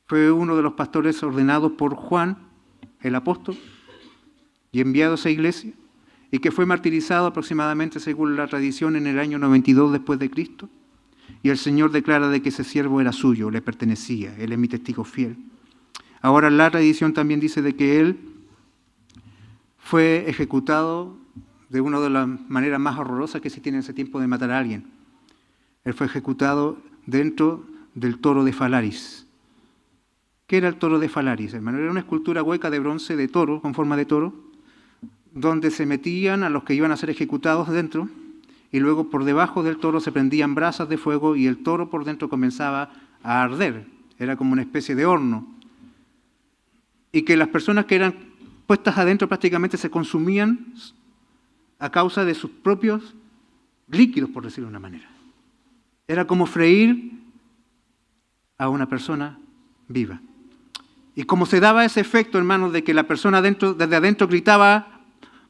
Fue uno de los pastores ordenados por Juan, el apóstol, y enviado a esa iglesia, y que fue martirizado aproximadamente, según la tradición, en el año 92 después de Cristo. Y el Señor declara de que ese siervo era suyo, le pertenecía, él es mi testigo fiel. Ahora la tradición también dice de que él fue ejecutado de una de las maneras más horrorosas que se tiene en ese tiempo de matar a alguien. Él fue ejecutado dentro del toro de Falaris. ¿Qué era el toro de Falaris, hermano? Era una escultura hueca de bronce de toro, con forma de toro, donde se metían a los que iban a ser ejecutados dentro, y luego por debajo del toro se prendían brasas de fuego y el toro por dentro comenzaba a arder. Era como una especie de horno. Y que las personas que eran puestas adentro prácticamente se consumían a causa de sus propios líquidos, por decirlo de una manera. Era como freír a una persona viva. Y como se daba ese efecto, hermanos, de que la persona desde adentro gritaba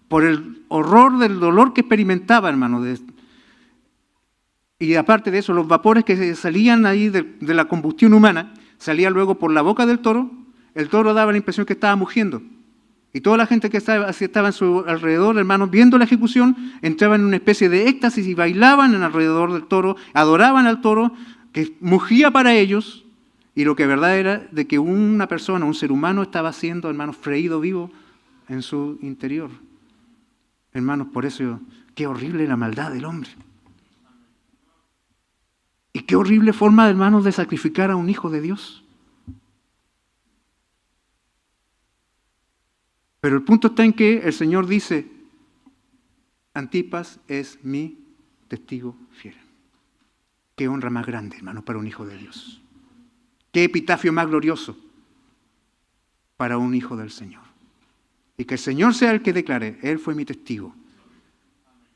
por el horror del dolor que experimentaba, hermanos. Y aparte de eso, los vapores que salían ahí de la combustión humana, salían luego por la boca del toro. El toro daba la impresión que estaba mugiendo. Y toda la gente que estaba en su alrededor, hermanos, viendo la ejecución, entraban en una especie de éxtasis y bailaban en alrededor del toro, adoraban al toro, que mugía para ellos. Y lo que verdad era de que una persona, un ser humano, estaba siendo, hermanos, freído vivo en su interior. Hermanos, por eso, qué horrible la maldad del hombre. Y qué horrible forma, hermanos, de sacrificar a un hijo de Dios. Pero el punto está en que el Señor dice, Antipas es mi testigo fiel. Qué honra más grande, hermano, para un hijo de Dios. Qué epitafio más glorioso para un hijo del Señor. Y que el Señor sea el que declare, Él fue mi testigo.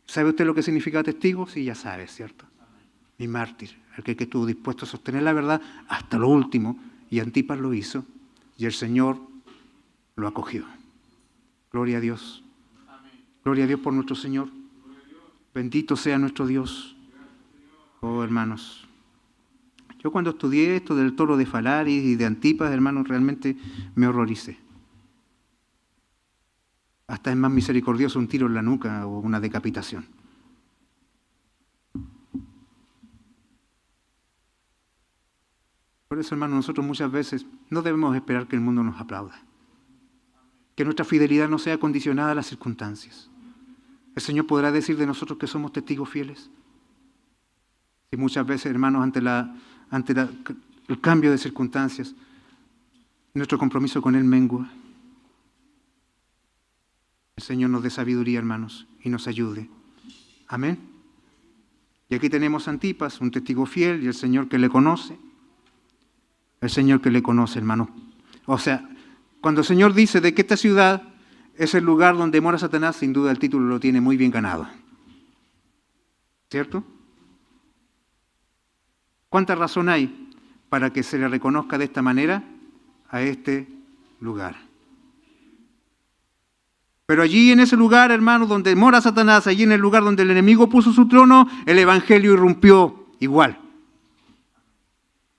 ¿Sabe usted lo que significa testigo? Sí, ya sabe, ¿cierto? Mi mártir, el que estuvo dispuesto a sostener la verdad hasta lo último. Y Antipas lo hizo y el Señor lo acogió. Gloria a Dios. Gloria a Dios por nuestro Señor. Bendito sea nuestro Dios. Oh, hermanos. Yo cuando estudié esto del toro de Falaris y de Antipas, hermanos, realmente me horroricé. Hasta es más misericordioso un tiro en la nuca o una decapitación. Por eso, hermanos, nosotros muchas veces no debemos esperar que el mundo nos aplauda. Que nuestra fidelidad no sea condicionada a las circunstancias. El Señor podrá decir de nosotros que somos testigos fieles. Y muchas veces, hermanos, ante el cambio de circunstancias, nuestro compromiso con Él mengua. El Señor nos dé sabiduría, hermanos, y nos ayude. Amén. Y aquí tenemos a Antipas, un testigo fiel, y el Señor que le conoce. El Señor que le conoce, hermanos. O sea, cuando el Señor dice de que esta ciudad es el lugar donde mora Satanás, sin duda el título lo tiene muy bien ganado. ¿Cierto? ¿Cuánta razón hay para que se le reconozca de esta manera a este lugar? Pero allí en ese lugar, hermanos, donde mora Satanás, allí en el lugar donde el enemigo puso su trono, el Evangelio irrumpió igual.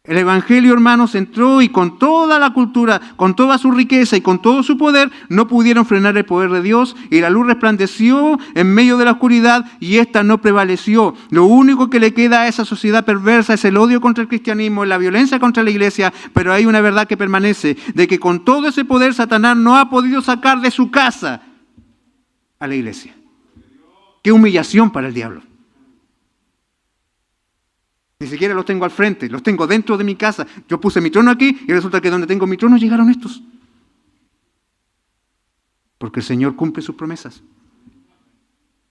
El Evangelio, hermanos, entró y con toda la cultura, con toda su riqueza y con todo su poder, no pudieron frenar el poder de Dios y la luz resplandeció en medio de la oscuridad y ésta no prevaleció. Lo único que le queda a esa sociedad perversa es el odio contra el cristianismo, la violencia contra la iglesia, pero hay una verdad que permanece, de que con todo ese poder Satanás no ha podido sacar de su casa a la iglesia. ¡Qué humillación para el diablo! Ni siquiera los tengo al frente, los tengo dentro de mi casa. Yo puse mi trono aquí y resulta que donde tengo mi trono llegaron estos. Porque el Señor cumple sus promesas.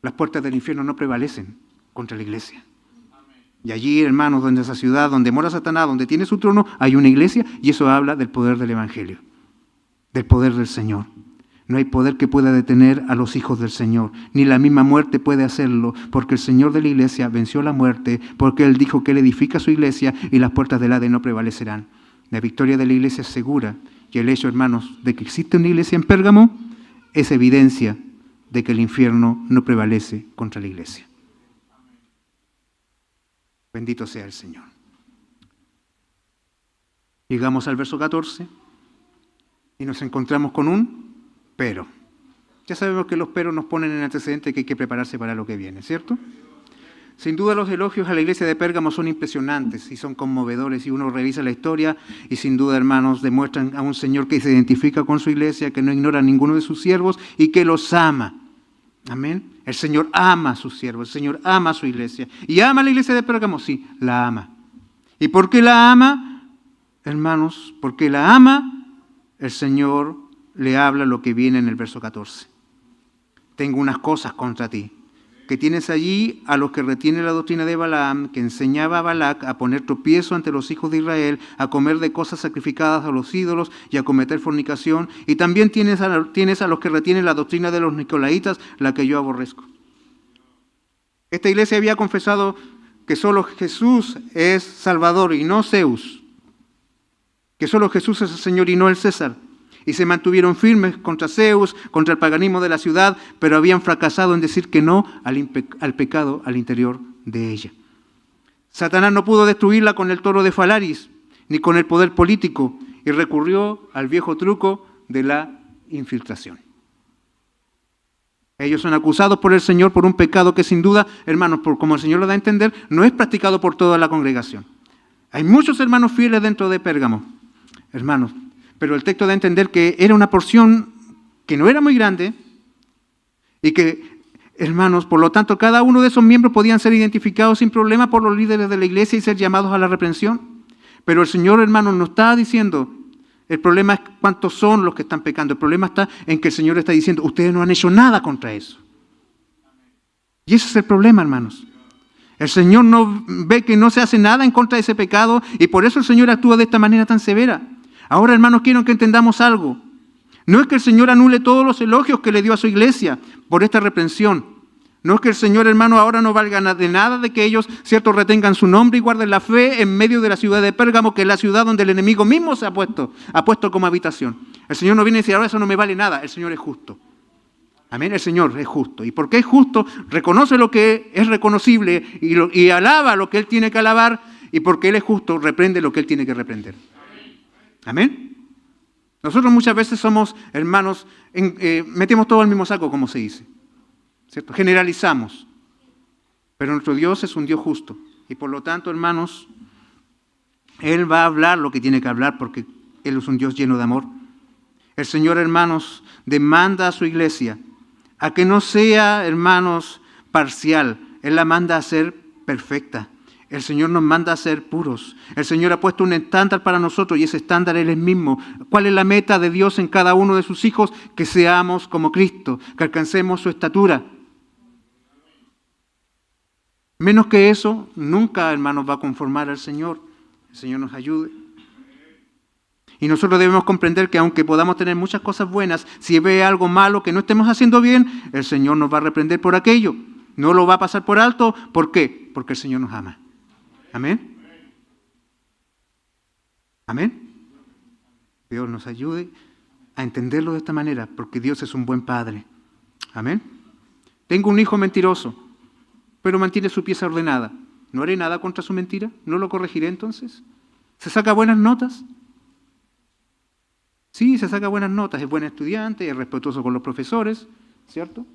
Las puertas del infierno no prevalecen contra la iglesia. Y allí, hermanos, donde esa ciudad, donde mora Satanás, donde tiene su trono, hay una iglesia y eso habla del poder del Evangelio, del poder del Señor. No hay poder que pueda detener a los hijos del Señor, ni la misma muerte puede hacerlo, porque el Señor de la iglesia venció la muerte, porque Él dijo que Él edifica su iglesia y las puertas del Hades no prevalecerán. La victoria de la iglesia es segura y el hecho, hermanos, de que existe una iglesia en Pérgamo es evidencia de que el infierno no prevalece contra la iglesia. Bendito sea el Señor. Llegamos al verso 14 y nos encontramos con un pero. Ya sabemos que los peros nos ponen en antecedente que hay que prepararse para lo que viene, ¿cierto? Sin duda los elogios a la iglesia de Pérgamo son impresionantes y son conmovedores, y uno revisa la historia y sin duda, hermanos, demuestran a un Señor que se identifica con su iglesia, que no ignora a ninguno de sus siervos y que los ama. Amén. El Señor ama a sus siervos, el Señor ama a su iglesia. ¿Y ama a la iglesia de Pérgamo? Sí, la ama. ¿Y por qué la ama? Hermanos, porque la ama, el Señor le habla lo que viene en el verso 14. Tengo unas cosas contra ti, que tienes allí a los que retienen la doctrina de Balaam, que enseñaba a Balac a poner tropiezo ante los hijos de Israel, a comer de cosas sacrificadas a los ídolos y a cometer fornicación. Y también tienes a los que retienen la doctrina de los nicolaitas, la que yo aborrezco. Esta iglesia había confesado que solo Jesús es Salvador y no Zeus, que solo Jesús es el Señor y no el César. Y se mantuvieron firmes contra Zeus, contra el paganismo de la ciudad, pero habían fracasado en decir que no al pecado al interior de ella. Satanás no pudo destruirla con el toro de Falaris, ni con el poder político, y recurrió al viejo truco de la infiltración. Ellos son acusados por el Señor por un pecado que sin duda, hermanos, como el Señor lo da a entender, no es practicado por toda la congregación. Hay muchos hermanos fieles dentro de Pérgamo, hermanos, pero el texto da a entender que era una porción que no era muy grande y que, hermanos, por lo tanto, cada uno de esos miembros podían ser identificados sin problema por los líderes de la iglesia y ser llamados a la reprensión. Pero el Señor, hermanos, no está diciendo, el problema es cuántos son los que están pecando. El problema está en que el Señor está diciendo, ustedes no han hecho nada contra eso. Y ese es el problema, hermanos. El Señor no ve que no se hace nada en contra de ese pecado y por eso el Señor actúa de esta manera tan severa. Ahora, hermanos, quiero que entendamos algo. No es que el Señor anule todos los elogios que le dio a su iglesia por esta reprensión. No es que el Señor, hermano, ahora no valga de nada de que ellos, cierto, retengan su nombre y guarden la fe en medio de la ciudad de Pérgamo, que es la ciudad donde el enemigo mismo se ha puesto como habitación. El Señor no viene a decir, ahora eso no me vale nada. El Señor es justo. Amén, el Señor es justo. ¿Y porque es justo? Reconoce lo que es reconocible y alaba lo que Él tiene que alabar. Y porque Él es justo, reprende lo que Él tiene que reprender. Amén. Nosotros muchas veces somos, hermanos, metemos todo al mismo saco, como se dice, ¿cierto? Generalizamos. Pero nuestro Dios es un Dios justo. Y por lo tanto, hermanos, Él va a hablar lo que tiene que hablar porque Él es un Dios lleno de amor. El Señor, hermanos, demanda a su iglesia a que no sea, hermanos, parcial. Él la manda a ser perfecta. El Señor nos manda a ser puros. El Señor ha puesto un estándar para nosotros y ese estándar es el mismo. ¿Cuál es la meta de Dios en cada uno de sus hijos? Que seamos como Cristo, que alcancemos su estatura. Menos que eso, nunca, hermanos, va a conformar al Señor. El Señor nos ayude. Y nosotros debemos comprender que aunque podamos tener muchas cosas buenas, si ve algo malo que no estemos haciendo bien, el Señor nos va a reprender por aquello. No lo va a pasar por alto. ¿Por qué? Porque el Señor nos ama. Amén. Amén. Dios nos ayude a entenderlo de esta manera, porque Dios es un buen Padre. Amén. Tengo un hijo mentiroso, pero mantiene su pieza ordenada. ¿No haré nada contra su mentira? ¿No lo corregiré entonces? ¿Se saca buenas notas? Sí, se saca buenas notas, es buen estudiante, es respetuoso con los profesores, ¿cierto?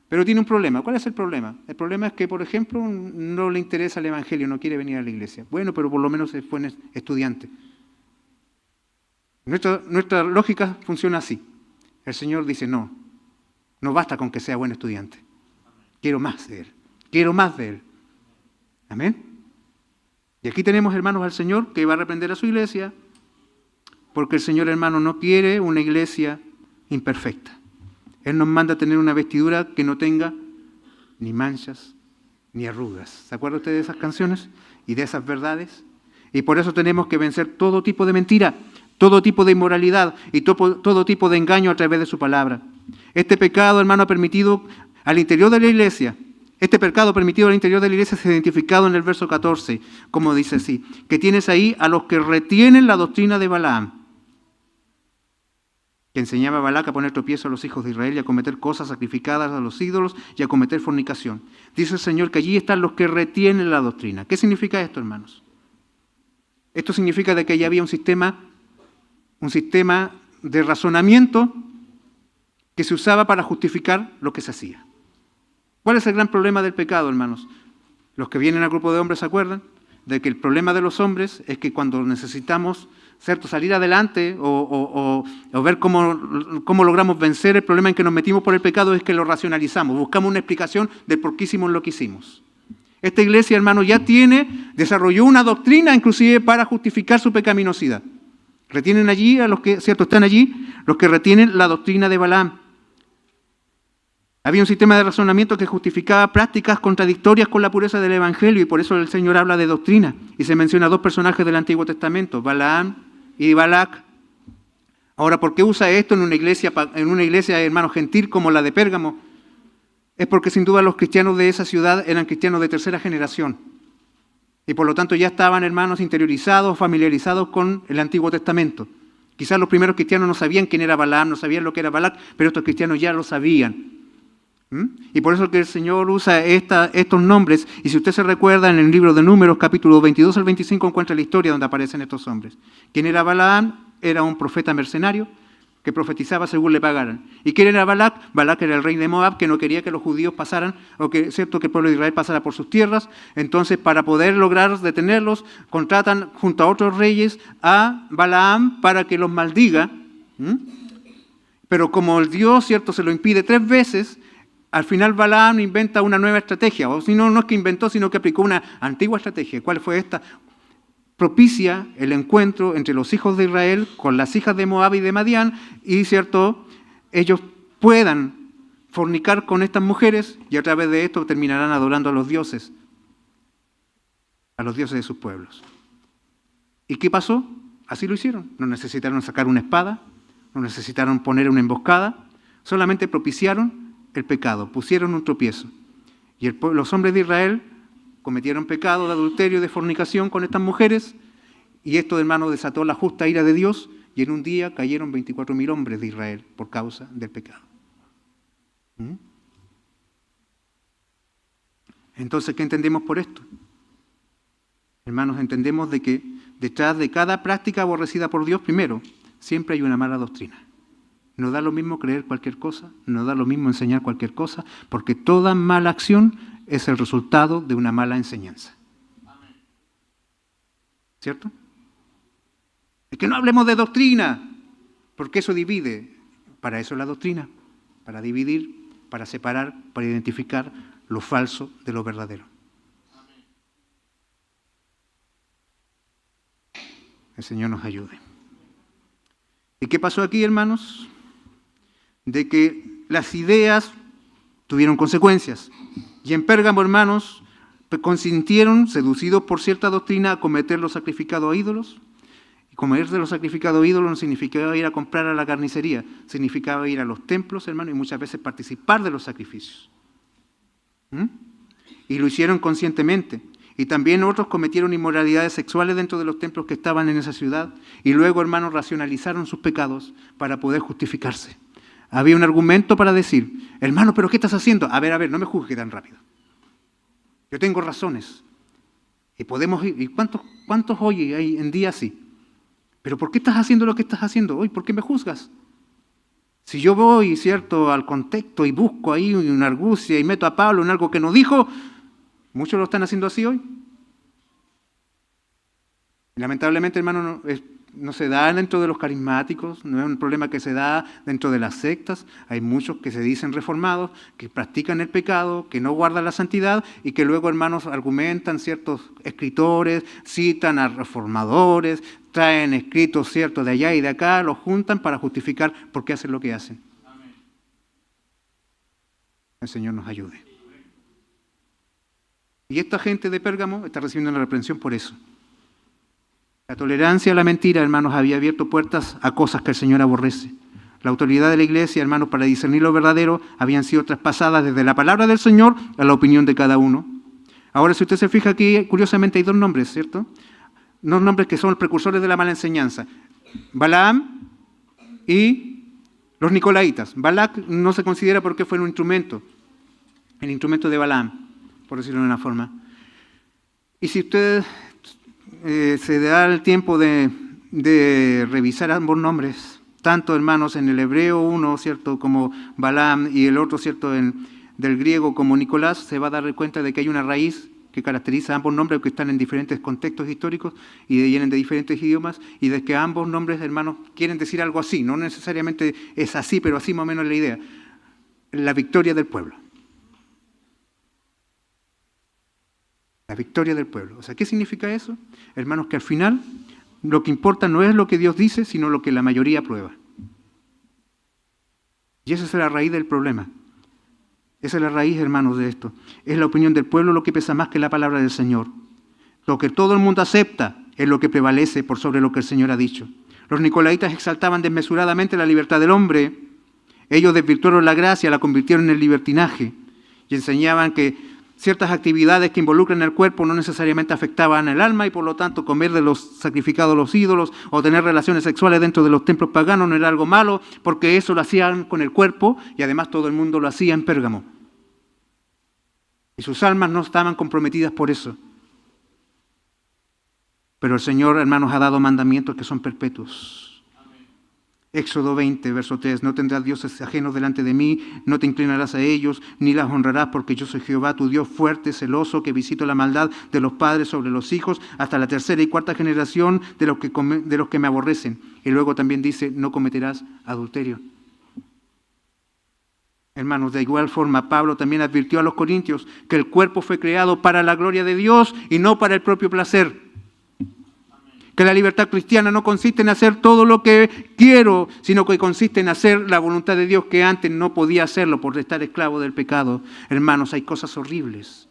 Pero tiene un problema. ¿Cuál es el problema? El problema es que, por ejemplo, no le interesa el Evangelio, no quiere venir a la iglesia. Bueno, pero por lo menos es buen estudiante. Nuestra lógica funciona así. El Señor dice, no basta con que sea buen estudiante. Quiero más de Él. Quiero más de Él. Amén. Y aquí tenemos, hermanos, al Señor que va a reprender a su iglesia, porque el Señor, hermano, no quiere una iglesia imperfecta. Él nos manda a tener una vestidura que no tenga ni manchas ni arrugas. ¿Se acuerda usted de esas canciones y de esas verdades? Y por eso tenemos que vencer todo tipo de mentira, todo tipo de inmoralidad y todo tipo de engaño a través de su palabra. Este pecado, hermano, permitido al interior de la iglesia. Este pecado permitido al interior de la iglesia es identificado en el verso 14, como dice así, que tienes ahí a los que retienen la doctrina de Balaam. que enseñaba a Balac a poner tropiezo a los hijos de Israel y a cometer cosas sacrificadas a los ídolos y a cometer fornicación. Dice el Señor que allí están los que retienen la doctrina. ¿Qué significa esto, hermanos? Esto significa de que allí había un sistema de razonamiento que se usaba para justificar lo que se hacía. ¿Cuál es el gran problema del pecado, hermanos? Los que vienen al grupo de hombres se acuerdan de que el problema de los hombres es que cuando necesitamos, ¿cierto?, salir adelante o ver cómo logramos vencer el problema en que nos metimos por el pecado es que lo racionalizamos, buscamos una explicación de por qué hicimos lo que hicimos. Esta iglesia, hermano, ya desarrolló una doctrina inclusive para justificar su pecaminosidad. Retienen allí a los que, ¿cierto?, están allí, los que retienen la doctrina de Balaam. Había un sistema de razonamiento que justificaba prácticas contradictorias con la pureza del Evangelio y por eso el Señor habla de doctrina. Y se menciona dos personajes del Antiguo Testamento, Balaam y Balac. Ahora, ¿por qué usa esto en una iglesia, hermano, gentil como la de Pérgamo? Es porque sin duda los cristianos de esa ciudad eran cristianos de tercera generación. Y por lo tanto ya estaban, hermanos, interiorizados, familiarizados con el Antiguo Testamento. Quizás los primeros cristianos no sabían quién era Balaam, no sabían lo que era Balac, pero estos cristianos ya lo sabían. Y por eso que el Señor usa estos nombres. Y si usted se recuerda, en el libro de Números, capítulo 22 al 25, encuentra la historia donde aparecen estos hombres. ¿Quién era Balaam? Era un profeta mercenario que profetizaba según le pagaran. ¿Y quién era Balac? Balac era el rey de Moab, que no quería que los judíos pasaran, cierto, que el pueblo de Israel pasara por sus tierras. Entonces, para poder lograr detenerlos, contratan junto a otros reyes a Balaam para que los maldiga. Pero como el Dios, cierto, se lo impide 3 veces, al final Balaam inventa una nueva estrategia, o si no, no es que inventó, sino que aplicó una antigua estrategia. ¿Cuál fue esta? Propicia el encuentro entre los hijos de Israel con las hijas de Moab y de Madián, y cierto, ellos puedan fornicar con estas mujeres, y a través de esto terminarán adorando a los dioses de sus pueblos. ¿Y qué pasó? Así lo hicieron. No necesitaron sacar una espada, no necesitaron poner una emboscada, solamente propiciaron el pecado, pusieron un tropiezo. Y los hombres de Israel cometieron pecado de adulterio, de fornicación con estas mujeres, y esto, hermano, desató la justa ira de Dios, y en un día cayeron 24.000 hombres de Israel por causa del pecado. Entonces, ¿qué entendemos por esto? Hermanos, entendemos de que detrás de cada práctica aborrecida por Dios, primero, siempre hay una mala doctrina. No da lo mismo creer cualquier cosa, no da lo mismo enseñar cualquier cosa, porque toda mala acción es el resultado de una mala enseñanza. ¿Cierto? Es que no hablemos de doctrina, porque eso divide. Para eso es la doctrina, para dividir, para separar, para identificar lo falso de lo verdadero. El Señor nos ayude. ¿Y qué pasó aquí, hermanos? De que las ideas tuvieron consecuencias. Y en Pérgamo, hermanos, consintieron, seducidos por cierta doctrina, a cometer lo sacrificado a ídolos. Y cometer lo sacrificado a ídolos no significaba ir a comprar a la carnicería, significaba ir a los templos, hermanos, y muchas veces participar de los sacrificios. Y lo hicieron conscientemente. Y también otros cometieron inmoralidades sexuales dentro de los templos que estaban en esa ciudad. Y luego, hermanos, racionalizaron sus pecados para poder justificarse. Había un argumento para decir, hermano, ¿pero qué estás haciendo? A ver, no me juzgue tan rápido. Yo tengo razones. Y podemos ir. ¿Y cuántos hoy hay en día así? ¿Pero por qué estás haciendo lo que estás haciendo hoy? ¿Por qué me juzgas? Si yo voy, cierto, al contexto y busco ahí una argucia y meto a Pablo en algo que no dijo, muchos lo están haciendo así hoy. Lamentablemente, hermano, no se da dentro de los carismáticos, no es un problema que se da dentro de las sectas. Hay muchos que se dicen reformados, que practican el pecado, que no guardan la santidad y que luego, hermanos, argumentan ciertos escritores, citan a reformadores, traen escritos ciertos de allá y de acá, los juntan para justificar por qué hacen lo que hacen. Amén. El Señor nos ayude. Y esta gente de Pérgamo está recibiendo una reprensión por eso. La tolerancia a la mentira, hermanos, había abierto puertas a cosas que el Señor aborrece. La autoridad de la iglesia, hermanos, para discernir lo verdadero, habían sido traspasadas desde la palabra del Señor a la opinión de cada uno. Ahora, si usted se fija aquí, curiosamente hay 2 nombres, ¿cierto? 2 nombres que son los precursores de la mala enseñanza. Balaam y Los Nicolaitas. Balac no se considera porque fue un instrumento, el instrumento de Balaam, por decirlo de una forma. Y si usted se da el tiempo de revisar ambos nombres, tanto hermanos en el hebreo, uno, ¿cierto?, como Balaam y el otro, ¿cierto?, del griego como Nicolás, se va a dar cuenta de que hay una raíz que caracteriza a ambos nombres que están en diferentes contextos históricos y vienen de diferentes idiomas, y de que ambos nombres, hermanos, quieren decir algo así, no necesariamente es así, pero así más o menos la idea: la victoria del pueblo. La victoria del pueblo. O sea, ¿qué significa eso? Hermanos, que al final lo que importa no es lo que Dios dice, sino lo que la mayoría aprueba. Y esa es la raíz del problema. Esa es la raíz, hermanos, de esto. Es la opinión del pueblo lo que pesa más que la palabra del Señor. Lo que todo el mundo acepta es lo que prevalece por sobre lo que el Señor ha dicho. Los nicolaitas exaltaban desmesuradamente la libertad del hombre. Ellos desvirtuaron la gracia, la convirtieron en el libertinaje y enseñaban que ciertas actividades que involucran el cuerpo no necesariamente afectaban el alma, y por lo tanto comer de los sacrificados a los ídolos o tener relaciones sexuales dentro de los templos paganos no era algo malo, porque eso lo hacían con el cuerpo y además todo el mundo lo hacía en Pérgamo. Y sus almas no estaban comprometidas por eso. Pero el Señor, hermanos, ha dado mandamientos que son perpetuos. Éxodo 20, verso 3, no tendrás dioses ajenos delante de mí, no te inclinarás a ellos, ni las honrarás, porque yo soy Jehová, tu Dios fuerte, celoso, que visito la maldad de los padres sobre los hijos, hasta la tercera y cuarta generación de los que me aborrecen. Y luego también dice, no cometerás adulterio. Hermanos, de igual forma, Pablo también advirtió a los corintios que el cuerpo fue creado para la gloria de Dios y no para el propio placer. Que la libertad cristiana no consiste en hacer todo lo que quiero, sino que consiste en hacer la voluntad de Dios, que antes no podía hacerlo por estar esclavo del pecado. Hermanos, hay cosas horribles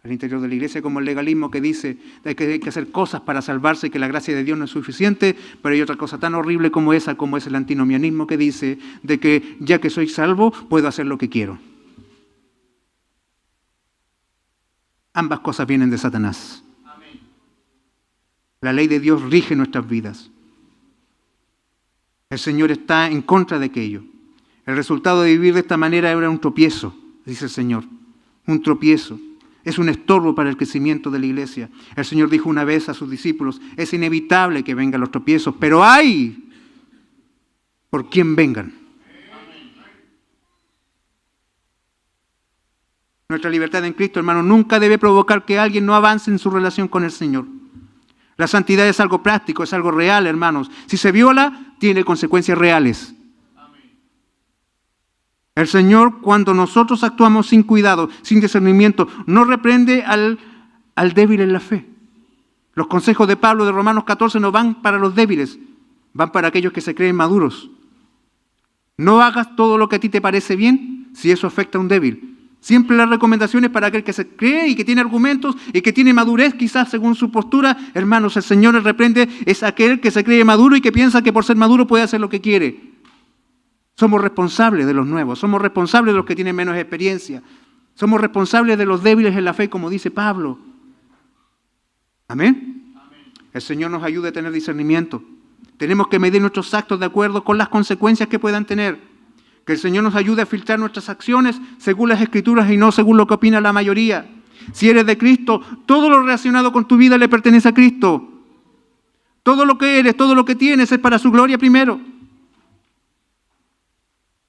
al interior de la iglesia, como el legalismo que dice que hay que hacer cosas para salvarse y que la gracia de Dios no es suficiente, pero hay otra cosa tan horrible como esa, como es el antinomianismo que dice de que ya que soy salvo, puedo hacer lo que quiero. Ambas cosas vienen de Satanás. La ley de Dios rige nuestras vidas. El Señor está en contra de aquello. El resultado de vivir de esta manera era un tropiezo, dice el Señor. Un tropiezo. Es un estorbo para el crecimiento de la iglesia. El Señor dijo una vez a sus discípulos, es inevitable que vengan los tropiezos, pero ¡ay! Por quien vengan. Nuestra libertad en Cristo, hermano, nunca debe provocar que alguien no avance en su relación con el Señor. La santidad es algo práctico, es algo real, hermanos. Si se viola, tiene consecuencias reales. El Señor, cuando nosotros actuamos sin cuidado, sin discernimiento, no reprende al débil en la fe. Los consejos de Pablo de Romanos 14 no van para los débiles, van para aquellos que se creen maduros. No hagas todo lo que a ti te parece bien si eso afecta a un débil. Siempre las recomendaciones para aquel que se cree y que tiene argumentos y que tiene madurez quizás según su postura. Hermanos, el Señor les reprende es aquel que se cree maduro y que piensa que por ser maduro puede hacer lo que quiere. Somos responsables de los nuevos, somos responsables de los que tienen menos experiencia, somos responsables de los débiles en la fe, como dice Pablo. ¿Amén? El Señor nos ayude a tener discernimiento. Tenemos que medir nuestros actos de acuerdo con las consecuencias que puedan tener. Que el Señor nos ayude a filtrar nuestras acciones según las Escrituras y no según lo que opina la mayoría. Si eres de Cristo, todo lo relacionado con tu vida le pertenece a Cristo. Todo lo que eres, todo lo que tienes es para su gloria primero.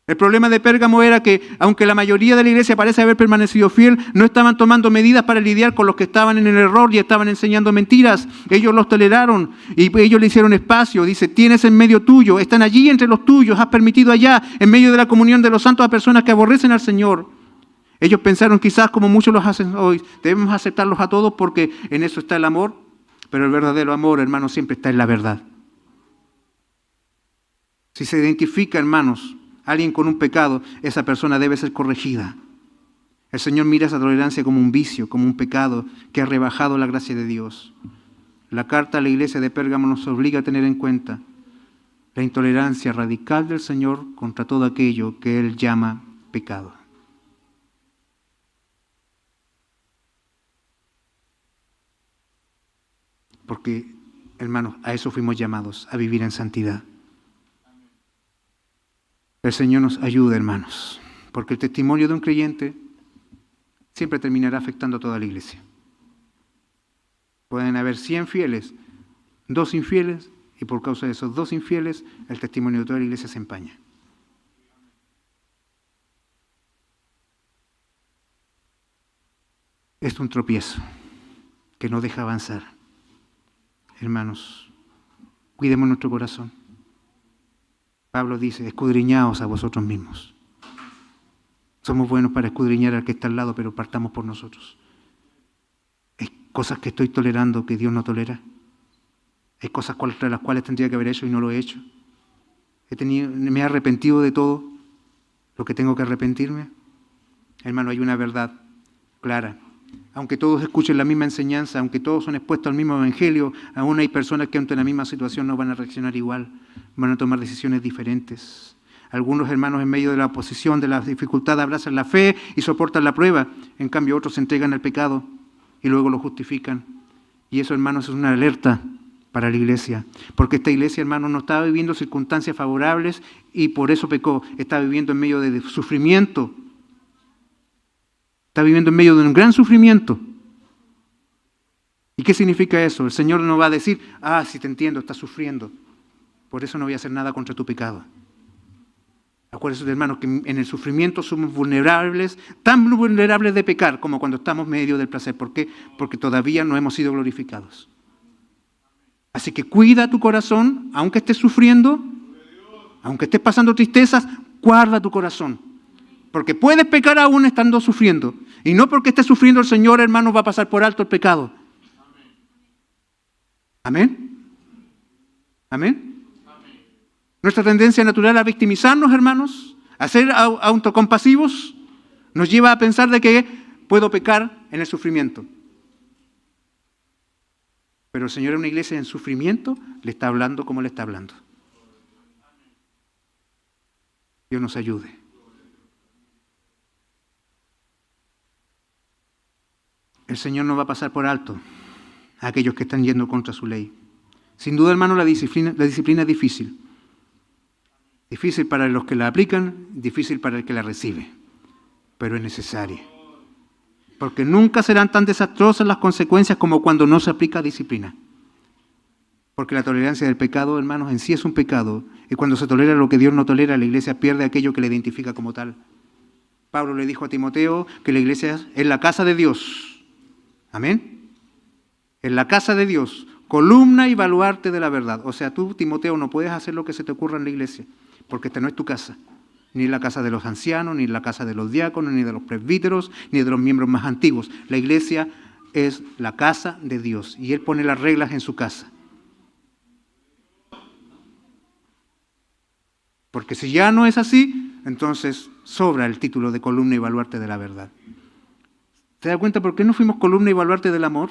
El problema de Pérgamo era que, aunque la mayoría de la iglesia parece haber permanecido fiel, no estaban tomando medidas para lidiar con los que estaban en el error y estaban enseñando mentiras. Ellos los toleraron y ellos le hicieron espacio. Dice, tienes en medio tuyo, están allí entre los tuyos, has permitido allá, en medio de la comunión de los santos, a personas que aborrecen al Señor. Ellos pensaron, quizás como muchos los hacen hoy, debemos aceptarlos a todos porque en eso está el amor, pero el verdadero amor, hermanos, siempre está en la verdad. Si se identifica, hermanos, alguien con un pecado, esa persona debe ser corregida. El Señor mira esa tolerancia como un vicio, como un pecado que ha rebajado la gracia de Dios. La carta a la iglesia de Pérgamo nos obliga a tener en cuenta la intolerancia radical del Señor contra todo aquello que Él llama pecado. Porque, hermanos, a eso fuimos llamados, a vivir en santidad. El Señor nos ayude, hermanos, porque el testimonio de un creyente siempre terminará afectando a toda la iglesia. Pueden haber 100 fieles, 2 infieles, y por causa de esos 2 infieles, el testimonio de toda la iglesia se empaña. Es un tropiezo que no deja avanzar. Hermanos, cuidemos nuestro corazón. Pablo dice, escudriñaos a vosotros mismos. Somos buenos para escudriñar al que está al lado, pero partamos por nosotros. Hay cosas que estoy tolerando que Dios no tolera. Hay cosas contra las cuales tendría que haber hecho y no lo he hecho. Me he arrepentido de todo lo que tengo que arrepentirme. Hermano, hay una verdad clara. Aunque todos escuchen la misma enseñanza, aunque todos son expuestos al mismo evangelio, aún hay personas que ante la misma situación no van a reaccionar igual, van a tomar decisiones diferentes. Algunos hermanos en medio de la oposición, de la dificultad, abrazan la fe y soportan la prueba. En cambio, otros se entregan al pecado y luego lo justifican. Y eso, hermanos, es una alerta para la iglesia. Porque esta iglesia, hermanos, no estaba viviendo circunstancias favorables y por eso pecó. Está viviendo en medio de sufrimiento. Está viviendo en medio de un gran sufrimiento. ¿Y qué significa eso? El Señor no va a decir, sí te entiendo, estás sufriendo. Por eso no voy a hacer nada contra tu pecado. Acuérdense, hermanos, que en el sufrimiento somos vulnerables, tan vulnerables de pecar como cuando estamos en medio del placer. ¿Por qué? Porque todavía no hemos sido glorificados. Así que cuida tu corazón, aunque estés sufriendo, aunque estés pasando tristezas, guarda tu corazón. Porque puedes pecar aún estando sufriendo. Y no porque estés sufriendo el Señor, hermanos, va a pasar por alto el pecado. ¿Amén? ¿Amén? Nuestra tendencia natural a victimizarnos, hermanos, a ser autocompasivos, nos lleva a pensar de que puedo pecar en el sufrimiento. Pero el Señor en una iglesia en sufrimiento le está hablando como le está hablando. Dios nos ayude. El Señor no va a pasar por alto a aquellos que están yendo contra su ley. Sin duda, hermano, la disciplina es difícil. Difícil para los que la aplican, difícil para el que la recibe. Pero es necesaria. Porque nunca serán tan desastrosas las consecuencias como cuando no se aplica disciplina. Porque la tolerancia del pecado, hermanos, en sí es un pecado. Y cuando se tolera lo que Dios no tolera, la iglesia pierde aquello que le identifica como tal. Pablo le dijo a Timoteo que la iglesia es la casa de Dios. Amén. En la casa de Dios, columna y baluarte de la verdad. O sea, tú, Timoteo, no puedes hacer lo que se te ocurra en la iglesia, porque esta no es tu casa. Ni la casa de los ancianos, ni la casa de los diáconos, ni de los presbíteros, ni de los miembros más antiguos. La iglesia es la casa de Dios y Él pone las reglas en su casa. Porque si ya no es así, entonces sobra el título de columna y baluarte de la verdad. ¿Te das cuenta por qué no fuimos columna y baluarte del amor?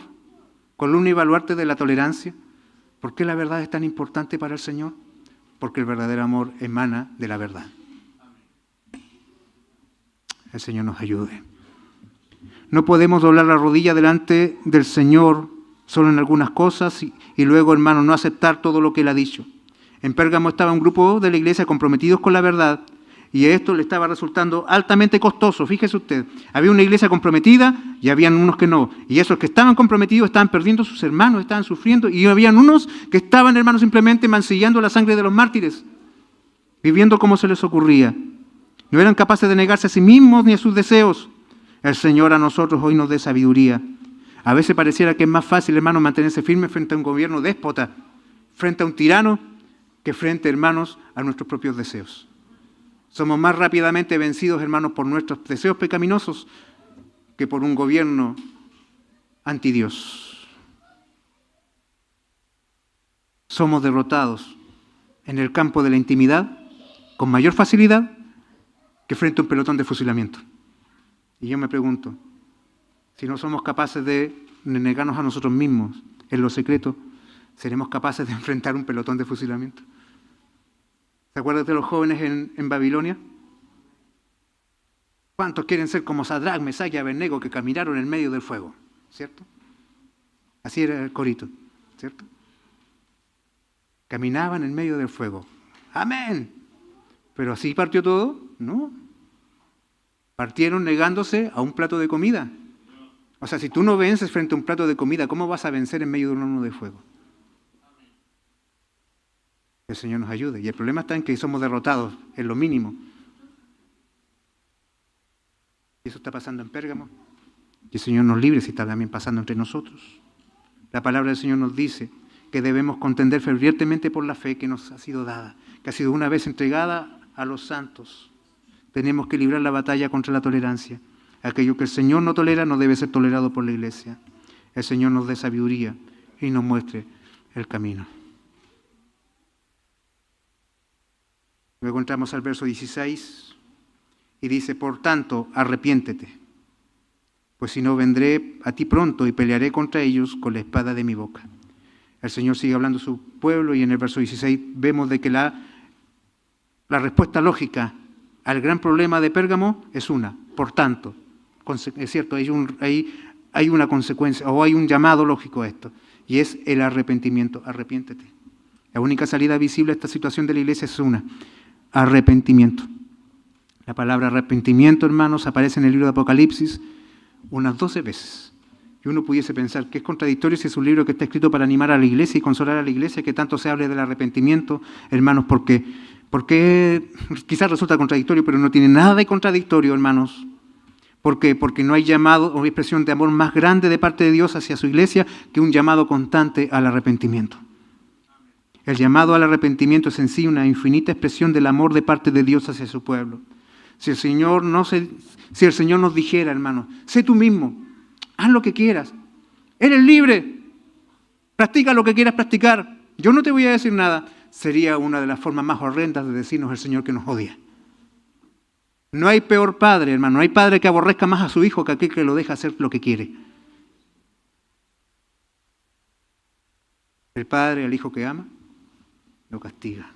Columna y baluarte de la tolerancia. ¿Por qué la verdad es tan importante para el Señor? Porque el verdadero amor emana de la verdad. El Señor nos ayude. No podemos doblar la rodilla delante del Señor solo en algunas cosas y luego, hermano, no aceptar todo lo que Él ha dicho. En Pérgamo estaba un grupo de la iglesia comprometidos con la verdad y a esto le estaba resultando altamente costoso. Fíjese usted, había una iglesia comprometida y habían unos que no. Y esos que estaban comprometidos estaban perdiendo a sus hermanos, estaban sufriendo. Y habían unos que estaban, hermanos, simplemente mancillando la sangre de los mártires, viviendo como se les ocurría. No eran capaces de negarse a sí mismos ni a sus deseos. El Señor a nosotros hoy nos dé sabiduría. A veces pareciera que es más fácil, hermanos, mantenerse firmes frente a un gobierno déspota, frente a un tirano, que frente, hermanos, a nuestros propios deseos. Somos más rápidamente vencidos, hermanos, por nuestros deseos pecaminosos que por un gobierno antidios. Somos derrotados en el campo de la intimidad con mayor facilidad que frente a un pelotón de fusilamiento. Y yo me pregunto, si no somos capaces de negarnos a nosotros mismos en lo secreto, ¿seremos capaces de enfrentar un pelotón de fusilamiento? ¿Se acuerdan de los jóvenes en Babilonia? ¿Cuántos quieren ser como Sadrach, Mesach y Abednego que caminaron en medio del fuego? ¿Cierto? Así era el corito, ¿cierto? Caminaban en medio del fuego. ¡Amén! ¿Pero así partió todo? No. Partieron negándose a un plato de comida. O sea, si tú no vences frente a un plato de comida, ¿cómo vas a vencer en medio de un horno de fuego? Que el Señor nos ayude. Y el problema está en que somos derrotados, en lo mínimo. Y eso está pasando en Pérgamo. Y el Señor nos libre si está también pasando entre nosotros. La palabra del Señor nos dice que debemos contender fervientemente por la fe que nos ha sido dada, que ha sido una vez entregada a los santos. Tenemos que librar la batalla contra la tolerancia. Aquello que el Señor no tolera no debe ser tolerado por la iglesia. El Señor nos dé sabiduría y nos muestre el camino. Luego entramos al verso 16 y dice, por tanto, arrepiéntete, pues si no vendré a ti pronto y pelearé contra ellos con la espada de mi boca. El Señor sigue hablando a su pueblo y en el verso 16 vemos de que la respuesta lógica al gran problema de Pérgamo es una, por tanto. Es cierto, hay una consecuencia o hay un llamado lógico a esto y es el arrepentimiento. Arrepiéntete. La única salida visible a esta situación de la iglesia es una, arrepentimiento. La palabra arrepentimiento, hermanos, aparece en el libro de Apocalipsis unas 12 veces. Y uno pudiese pensar que es contradictorio si es un libro que está escrito para animar a la iglesia y consolar a la iglesia, que tanto se hable del arrepentimiento, hermanos, porque quizás resulta contradictorio, pero no tiene nada de contradictorio, hermanos. ¿Por qué? Porque no hay llamado o expresión de amor más grande de parte de Dios hacia su iglesia que un llamado constante al arrepentimiento. El llamado al arrepentimiento es en sí una infinita expresión del amor de parte de Dios hacia su pueblo. Si el Señor nos dijera, hermanos, sé tú mismo, haz lo que quieras, eres libre, practica lo que quieras practicar, yo no te voy a decir nada, sería una de las formas más horrendas de decirnos el Señor que nos odia. No hay peor padre, hermano, no hay padre que aborrezca más a su hijo que aquel que lo deja hacer lo que quiere. El padre al hijo que ama, lo castiga,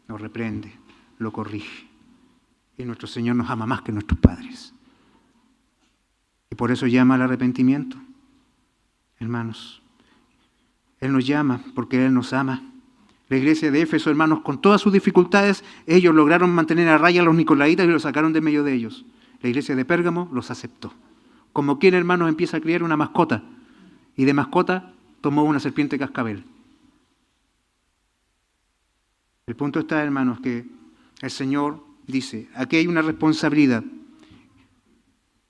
lo reprende, lo corrige. Y nuestro Señor nos ama más que nuestros padres. Y por eso llama al arrepentimiento. Hermanos, Él nos llama porque Él nos ama. La iglesia de Éfeso, hermanos, con todas sus dificultades, ellos lograron mantener a raya a los nicolaitas y los sacaron de medio de ellos. La iglesia de Pérgamo los aceptó. Como quien, hermanos, empieza a criar una mascota y de mascota tomó una serpiente cascabel. El punto está, hermanos, que el Señor dice, aquí hay una responsabilidad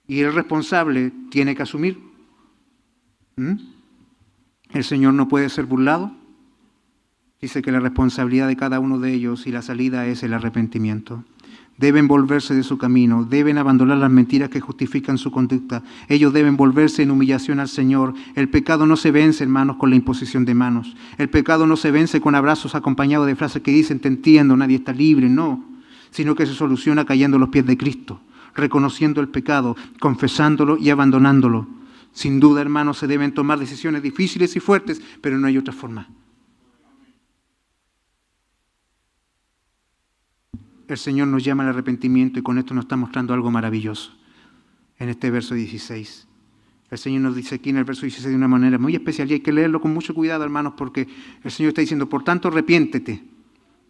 y el responsable tiene que asumir. El Señor no puede ser burlado. Dice que la responsabilidad de cada uno de ellos y la salida es el arrepentimiento. Deben volverse de su camino, deben abandonar las mentiras que justifican su conducta. Ellos deben volverse en humillación al Señor. El pecado no se vence, hermanos, con la imposición de manos. El pecado no se vence con abrazos acompañados de frases que dicen, te entiendo, nadie está libre, no. Sino que se soluciona cayendo a los pies de Cristo, reconociendo el pecado, confesándolo y abandonándolo. Sin duda, hermanos, se deben tomar decisiones difíciles y fuertes, pero no hay otra forma. El Señor nos llama al arrepentimiento y con esto nos está mostrando algo maravilloso. En este verso 16. El Señor nos dice aquí en el verso 16 de una manera muy especial y hay que leerlo con mucho cuidado, hermanos, porque el Señor está diciendo, por tanto, arrepiéntete.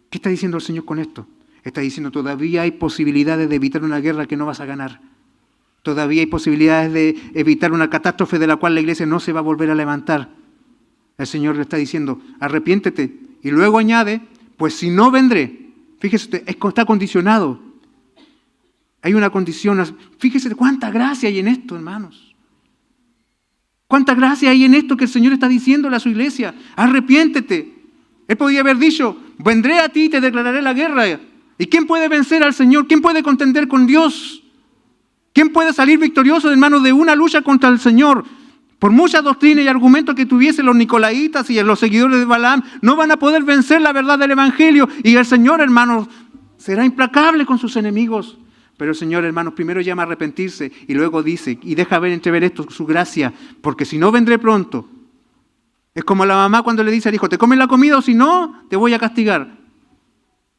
¿Qué está diciendo el Señor con esto? Está diciendo, todavía hay posibilidades de evitar una guerra que no vas a ganar. Todavía hay posibilidades de evitar una catástrofe de la cual la iglesia no se va a volver a levantar. El Señor le está diciendo, arrepiéntete. Y luego añade, pues si no vendré. Fíjese, está condicionado. Hay una condición. Fíjese cuánta gracia hay en esto, hermanos. Cuánta gracia hay en esto que el Señor está diciéndole a su iglesia. Arrepiéntete. Él podía haber dicho, vendré a ti y te declararé la guerra. ¿Y quién puede vencer al Señor? ¿Quién puede contender con Dios? ¿Quién puede salir victorioso, hermano, de una lucha contra el Señor? Por mucha doctrina y argumentos que tuviesen los nicolaitas y los seguidores de Balaam, no van a poder vencer la verdad del Evangelio. Y el Señor, hermanos, será implacable con sus enemigos. Pero el Señor, hermanos, primero llama a arrepentirse y luego dice, y deja entrever esto, su gracia, porque si no vendré pronto. Es como la mamá cuando le dice al hijo, te comes la comida o si no, te voy a castigar.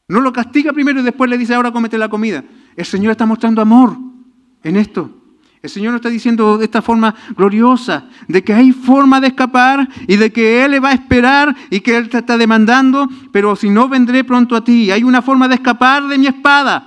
No lo castiga primero y después le dice, ahora cómete la comida. El Señor está mostrando amor en esto. El Señor nos está diciendo de esta forma gloriosa, de que hay forma de escapar y de que Él le va a esperar y que Él te está demandando, pero si no, vendré pronto a ti. Hay una forma de escapar de mi espada.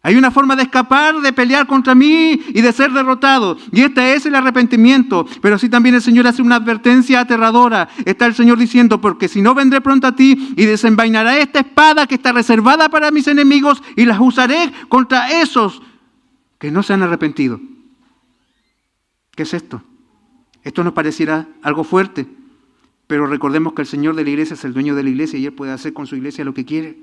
Hay una forma de escapar, de pelear contra mí y de ser derrotado. Y este es el arrepentimiento. Pero así también el Señor hace una advertencia aterradora. Está el Señor diciendo, porque si no vendré pronto a ti y desenvainaré esta espada que está reservada para mis enemigos y las usaré contra esos que no se han arrepentido. ¿Qué es esto? Esto nos pareciera algo fuerte, pero recordemos que el Señor de la iglesia es el dueño de la iglesia y Él puede hacer con su iglesia lo que quiere.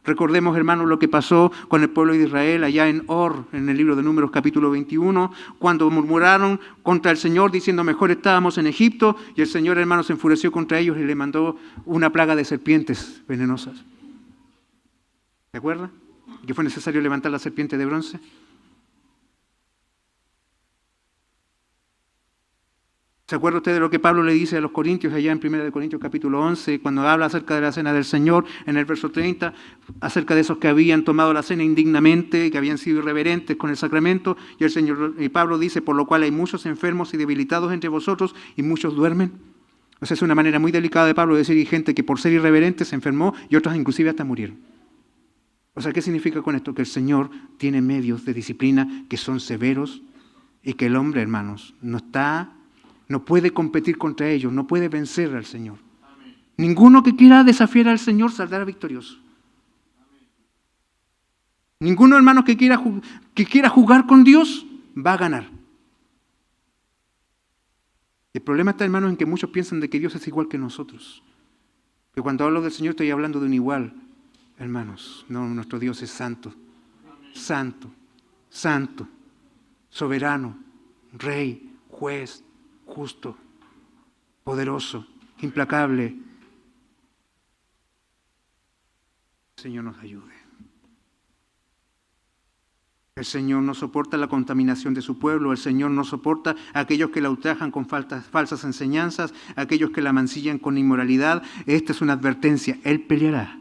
Recordemos, hermanos, lo que pasó con el pueblo de Israel allá en Or, en el libro de Números capítulo 21, cuando murmuraron contra el Señor diciendo mejor estábamos en Egipto, y el Señor, hermanos, se enfureció contra ellos y le mandó una plaga de serpientes venenosas. ¿Se acuerdan? Que fue necesario levantar la serpiente de bronce. ¿Se acuerda usted de lo que Pablo le dice a los corintios allá en 1 Corintios capítulo 11, cuando habla acerca de la cena del Señor, en el verso 30, acerca de esos que habían tomado la cena indignamente, que habían sido irreverentes con el sacramento, y Pablo dice, por lo cual hay muchos enfermos y debilitados entre vosotros y muchos duermen? O sea, es una manera muy delicada de Pablo de decir, hay gente que por ser irreverente se enfermó y otros inclusive hasta murieron. O sea, ¿qué significa con esto? Que el Señor tiene medios de disciplina que son severos y que el hombre, hermanos, no puede competir contra ellos, no puede vencer al Señor. Amén. Ninguno que quiera desafiar al Señor saldrá victorioso. Amén. Ninguno, hermanos, que quiera jugar con Dios va a ganar. El problema está, hermanos, en que muchos piensan de que Dios es igual que nosotros. Que cuando hablo del Señor estoy hablando de un igual, hermanos. No, nuestro Dios es santo. Amén. Santo, santo, soberano, rey, juez, justo, poderoso, implacable. El Señor nos ayude. El Señor no soporta la contaminación de su pueblo. El Señor no soporta a aquellos que la ultrajan con falsas enseñanzas, a aquellos que la mancillan con inmoralidad. Esta es una advertencia. Él peleará.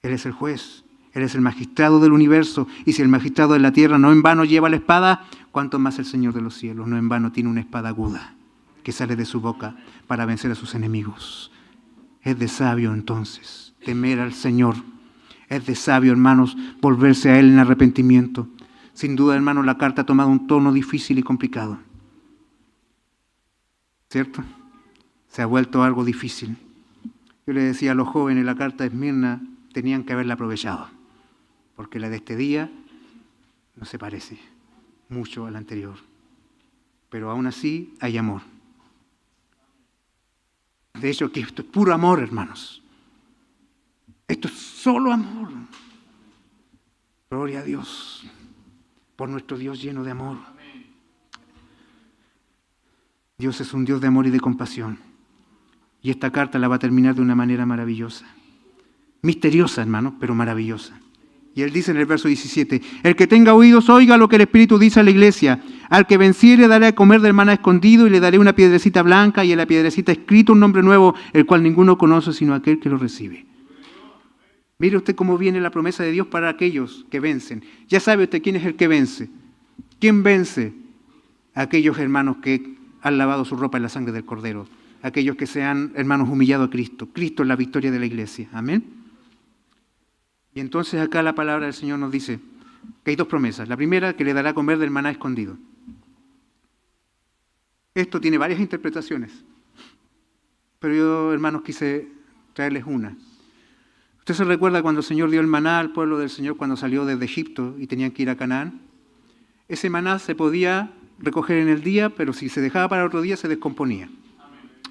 Él es el juez. Él es el magistrado del universo. Y si el magistrado de la tierra no en vano lleva la espada, ¿cuánto más el Señor de los cielos no en vano tiene una espada aguda que sale de su boca para vencer a sus enemigos? Es de sabio entonces temer al Señor. Es de sabio, hermanos, volverse a Él en arrepentimiento. Sin duda, hermanos, la carta ha tomado un tono difícil y complicado. ¿Cierto? Se ha vuelto algo difícil. Yo le decía a los jóvenes, la carta de Esmirna tenían que haberla aprovechado, porque la de este día no se parece mucho a la anterior. Pero aún así hay amor. De hecho, que esto es puro amor, hermanos. Esto es solo amor. Gloria a Dios por nuestro Dios lleno de amor. Dios es un Dios de amor y de compasión. Y esta carta la va a terminar de una manera maravillosa. Misteriosa, hermanos, pero maravillosa. Y Él dice en el verso 17, el que tenga oídos oiga lo que el Espíritu dice a la iglesia. Al que venciere daré a comer del maná escondido y le daré una piedrecita blanca y en la piedrecita escrito un nombre nuevo, el cual ninguno conoce sino aquel que lo recibe. Mire usted cómo viene la promesa de Dios para aquellos que vencen. Ya sabe usted quién es el que vence. ¿Quién vence? Aquellos hermanos que han lavado su ropa en la sangre del Cordero. Aquellos que se han, hermanos, humillado a Cristo. Cristo es la victoria de la iglesia. Amén. Y entonces acá la palabra del Señor nos dice que hay dos promesas. La primera, que le dará a comer del maná escondido. Esto tiene varias interpretaciones. Pero yo, hermanos, quise traerles una. ¿Usted se recuerda cuando el Señor dio el maná al pueblo del Señor cuando salió desde Egipto y tenían que ir a Canaán? Ese maná se podía recoger en el día, pero si se dejaba para otro día se descomponía.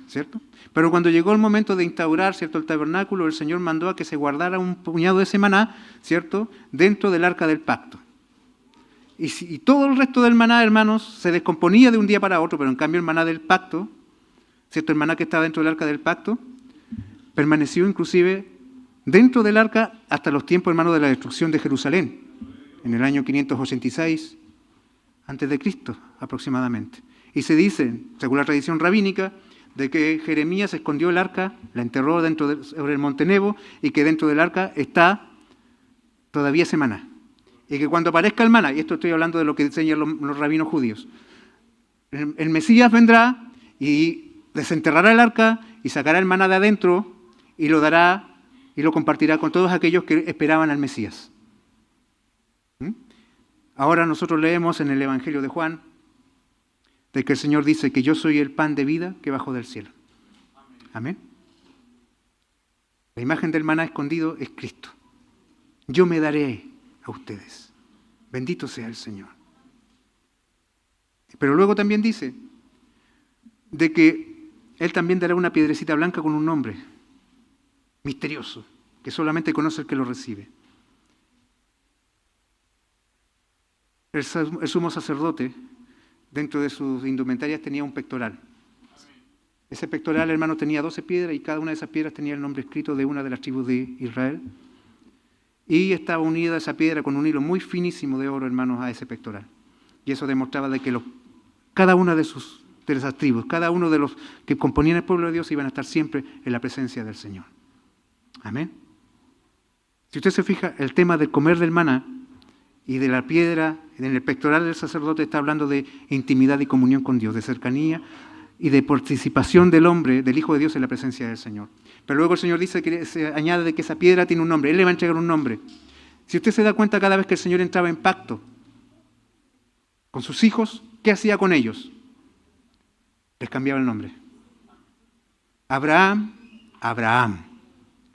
¿Cierto? Pero cuando llegó el momento de instaurar, ¿cierto?, el tabernáculo, el Señor mandó a que se guardara un puñado de ese maná, ¿cierto?, dentro del arca del pacto. Y todo el resto del maná, hermanos, se descomponía de un día para otro, pero en cambio el maná del pacto, ¿cierto?, el maná que estaba dentro del arca del pacto, permaneció inclusive dentro del arca hasta los tiempos, hermanos, de la destrucción de Jerusalén, en el año 586 a.C. aproximadamente. Y se dice, según la tradición rabínica, de que Jeremías escondió el arca, la enterró sobre el monte Nebo, y que dentro del arca está todavía ese maná. Y que cuando aparezca el maná, y esto estoy hablando de lo que enseñan los rabinos judíos, el Mesías vendrá y desenterrará el arca y sacará el maná de adentro y lo dará y lo compartirá con todos aquellos que esperaban al Mesías. Ahora nosotros leemos en el Evangelio de Juan de que el Señor dice que yo soy el pan de vida que bajó del cielo. Amén. La imagen del maná escondido es Cristo. Yo me daré a ustedes. Bendito sea el Señor. Pero luego también dice de que Él también dará una piedrecita blanca con un nombre misterioso, que solamente conoce el que lo recibe. El sumo sacerdote, dentro de sus indumentarias, tenía un pectoral. Ese pectoral, hermano, tenía 12 piedras y cada una de esas piedras tenía el nombre escrito de una de las tribus de Israel. Y estaba unida esa piedra con un hilo muy finísimo de oro, hermanos, a ese pectoral. Y eso demostraba de que cada una de esas tribus, cada uno de los que componían el pueblo de Dios iban a estar siempre en la presencia del Señor. Amén. Si usted se fija, el tema del comer del maná y de la piedra en el pectoral del sacerdote está hablando de intimidad y comunión con Dios, de cercanía y de participación del hombre, del Hijo de Dios en la presencia del Señor. Pero luego el Señor dice que se añade de que esa piedra tiene un nombre. Él le va a entregar un nombre. Si usted se da cuenta, cada vez que el Señor entraba en pacto con sus hijos, ¿qué hacía con ellos? Les cambiaba el nombre. Abraham, Abraham.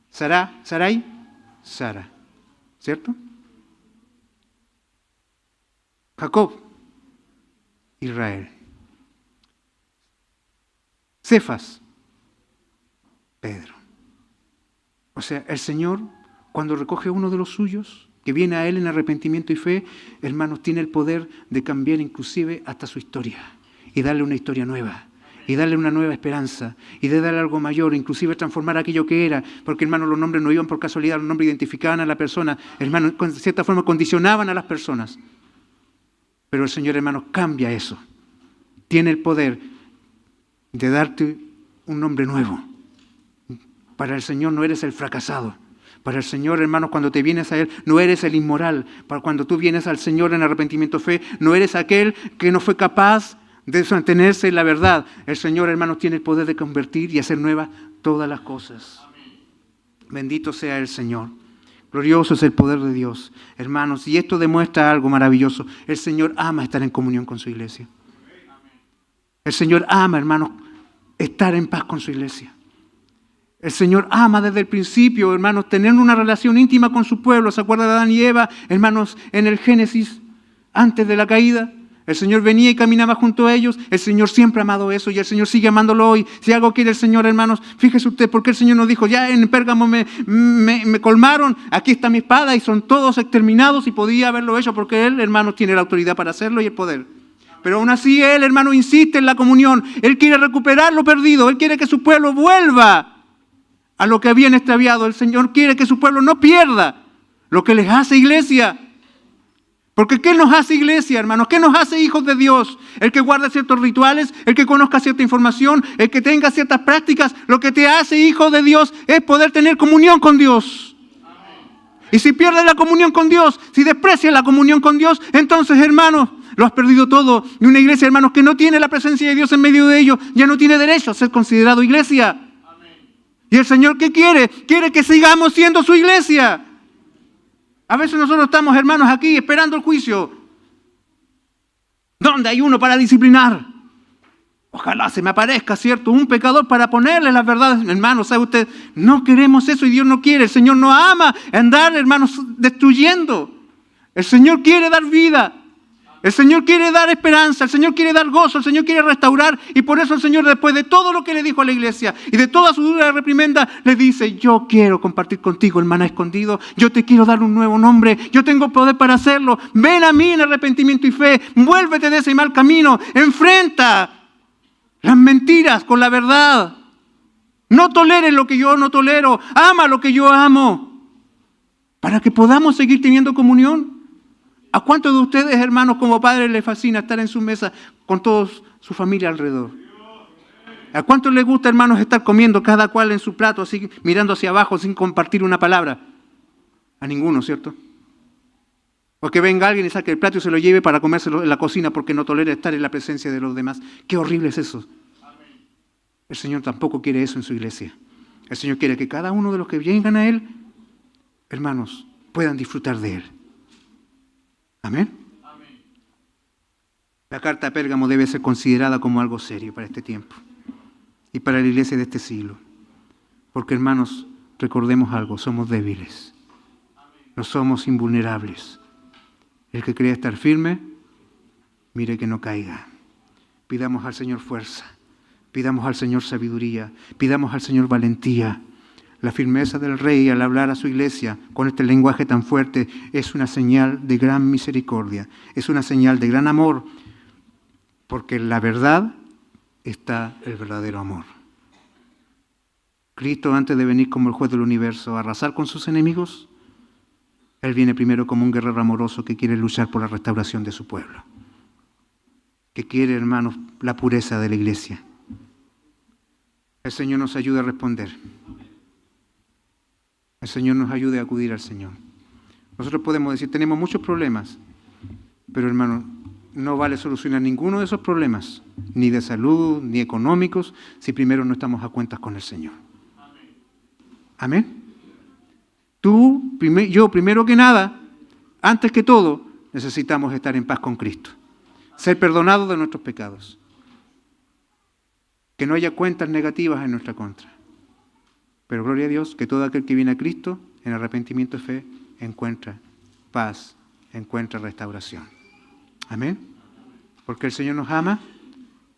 Sarai, Sara. ¿Cierto? Jacob, Israel. Cefas, Pedro. O sea, el Señor, cuando recoge a uno de los suyos, que viene a Él en arrepentimiento y fe, hermanos, tiene el poder de cambiar inclusive hasta su historia y darle una historia nueva y darle una nueva esperanza y de darle algo mayor, inclusive transformar aquello que era, porque, hermanos, los nombres no iban por casualidad, los nombres identificaban a la persona, hermanos, de cierta forma condicionaban a las personas. Pero el Señor, hermanos, cambia eso. Tiene el poder de darte un nombre nuevo. Para el Señor no eres el fracasado. Para el Señor, hermanos, cuando te vienes a Él, no eres el inmoral. Para cuando tú vienes al Señor en arrepentimiento fe, no eres aquel que no fue capaz de mantenerse en la verdad. El Señor, hermanos, tiene el poder de convertir y hacer nuevas todas las cosas. Bendito sea el Señor. Glorioso es el poder de Dios. Hermanos, y esto demuestra algo maravilloso. El Señor ama estar en comunión con su iglesia. El Señor ama, hermanos, estar en paz con su iglesia. El Señor ama desde el principio, hermanos, tener una relación íntima con su pueblo. ¿Se acuerdan de Adán y Eva, hermanos, en el Génesis, antes de la caída? El Señor venía y caminaba junto a ellos. El Señor siempre ha amado eso y el Señor sigue amándolo hoy. Si algo quiere el Señor, hermanos, fíjese usted, porque el Señor nos dijo, ya en Pérgamo me colmaron, aquí está mi espada y son todos exterminados, y podía haberlo hecho porque Él, hermanos, tiene la autoridad para hacerlo y el poder. Pero aún así Él, hermano, insiste en la comunión. Él quiere recuperar lo perdido. Él quiere que su pueblo vuelva a lo que habían extraviado. El Señor quiere que su pueblo no pierda lo que les hace iglesia. Porque ¿qué nos hace iglesia, hermanos? ¿Qué nos hace hijos de Dios? El que guarda ciertos rituales, el que conozca cierta información, el que tenga ciertas prácticas. Lo que te hace hijo de Dios es poder tener comunión con Dios. Y si pierdes la comunión con Dios, si desprecias la comunión con Dios, entonces, hermanos, lo has perdido todo. Y una iglesia, hermanos, que no tiene la presencia de Dios en medio de ellos, ya no tiene derecho a ser considerado iglesia. ¿Y el Señor qué quiere? Quiere que sigamos siendo su iglesia. A veces nosotros estamos, hermanos, aquí esperando el juicio. ¿Dónde hay uno para disciplinar? Ojalá se me aparezca, ¿cierto? Un pecador para ponerle las verdades. Hermanos, ¿sabe usted? No queremos eso y Dios no quiere. El Señor no ama andar, hermanos, destruyendo. El Señor quiere dar vida. El Señor quiere dar esperanza, el Señor quiere dar gozo, el Señor quiere restaurar, y por eso el Señor, después de todo lo que le dijo a la iglesia y de toda su dura reprimenda, le dice, yo quiero compartir contigo el maná escondido, yo te quiero dar un nuevo nombre, yo tengo poder para hacerlo, ven a mí en arrepentimiento y fe, vuélvete de ese mal camino, enfrenta las mentiras con la verdad, no toleres lo que yo no tolero, ama lo que yo amo, para que podamos seguir teniendo comunión. ¿A cuántos de ustedes, hermanos, como padres les fascina estar en su mesa con toda su familia alrededor? ¿A cuántos les gusta, hermanos, estar comiendo cada cual en su plato, así mirando hacia abajo sin compartir una palabra? A ninguno, ¿cierto? O que venga alguien y saque el plato y se lo lleve para comérselo en la cocina porque no tolera estar en la presencia de los demás. Qué horrible es eso. El Señor tampoco quiere eso en su iglesia. El Señor quiere que cada uno de los que vengan a Él, hermanos, puedan disfrutar de Él. Amén. La carta a Pérgamo debe ser considerada como algo serio para este tiempo y para la iglesia de este siglo. Porque, hermanos, recordemos algo, somos débiles. No somos invulnerables. El que cree estar firme, mire que no caiga. Pidamos al Señor fuerza, pidamos al Señor sabiduría, pidamos al Señor valentía. La firmeza del Rey al hablar a su iglesia con este lenguaje tan fuerte es una señal de gran misericordia, es una señal de gran amor, porque en la verdad está el verdadero amor. Cristo, antes de venir como el juez del universo a arrasar con sus enemigos, Él viene primero como un guerrero amoroso que quiere luchar por la restauración de su pueblo, que quiere, hermanos, la pureza de la iglesia. El Señor nos ayude a responder. El Señor nos ayude a acudir al Señor. Nosotros podemos decir, tenemos muchos problemas, pero, hermanos, no vale solucionar ninguno de esos problemas, ni de salud, ni económicos, si primero no estamos a cuentas con el Señor. Amén. Tú, yo, primero que nada, antes que todo, necesitamos estar en paz con Cristo. Ser perdonados de nuestros pecados. Que no haya cuentas negativas en nuestra contra. Pero gloria a Dios, que todo aquel que viene a Cristo, en arrepentimiento y fe, encuentra paz, encuentra restauración. Amén. Porque el Señor nos ama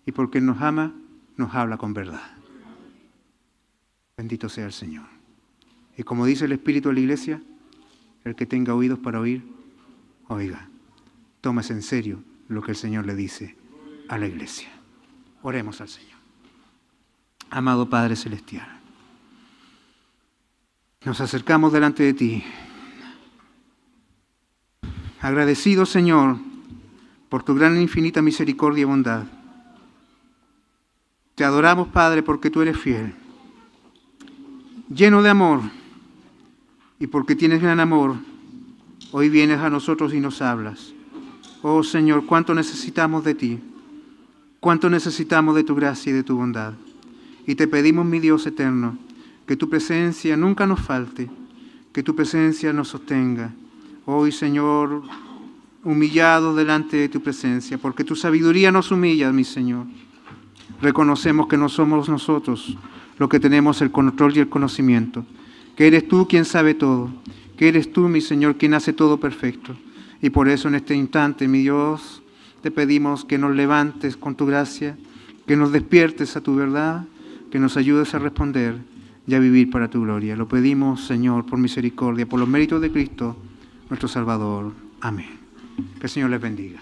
y porque Él nos ama, nos habla con verdad. Bendito sea el Señor. Y como dice el Espíritu de la Iglesia, el que tenga oídos para oír, oiga. Tómese en serio lo que el Señor le dice a la Iglesia. Oremos al Señor. Amado Padre Celestial, nos acercamos delante de ti. Agradecido, Señor, por tu gran e infinita misericordia y bondad. Te adoramos, Padre, porque tú eres fiel, lleno de amor. Y porque tienes gran amor, hoy vienes a nosotros y nos hablas. Oh Señor, cuánto necesitamos de ti, cuánto necesitamos de tu gracia y de tu bondad. Y te pedimos, mi Dios eterno, que tu presencia nunca nos falte, que tu presencia nos sostenga. Hoy, Señor, humillados delante de tu presencia, porque tu sabiduría nos humilla, mi Señor. Reconocemos que no somos nosotros los que tenemos el control y el conocimiento, que eres tú quien sabe todo, que eres tú, mi Señor, quien hace todo perfecto. Y por eso en este instante, mi Dios, te pedimos que nos levantes con tu gracia, que nos despiertes a tu verdad, que nos ayudes a responder y a vivir para tu gloria. Lo pedimos, Señor, por misericordia, por los méritos de Cristo, nuestro Salvador. Amén. Que el Señor les bendiga.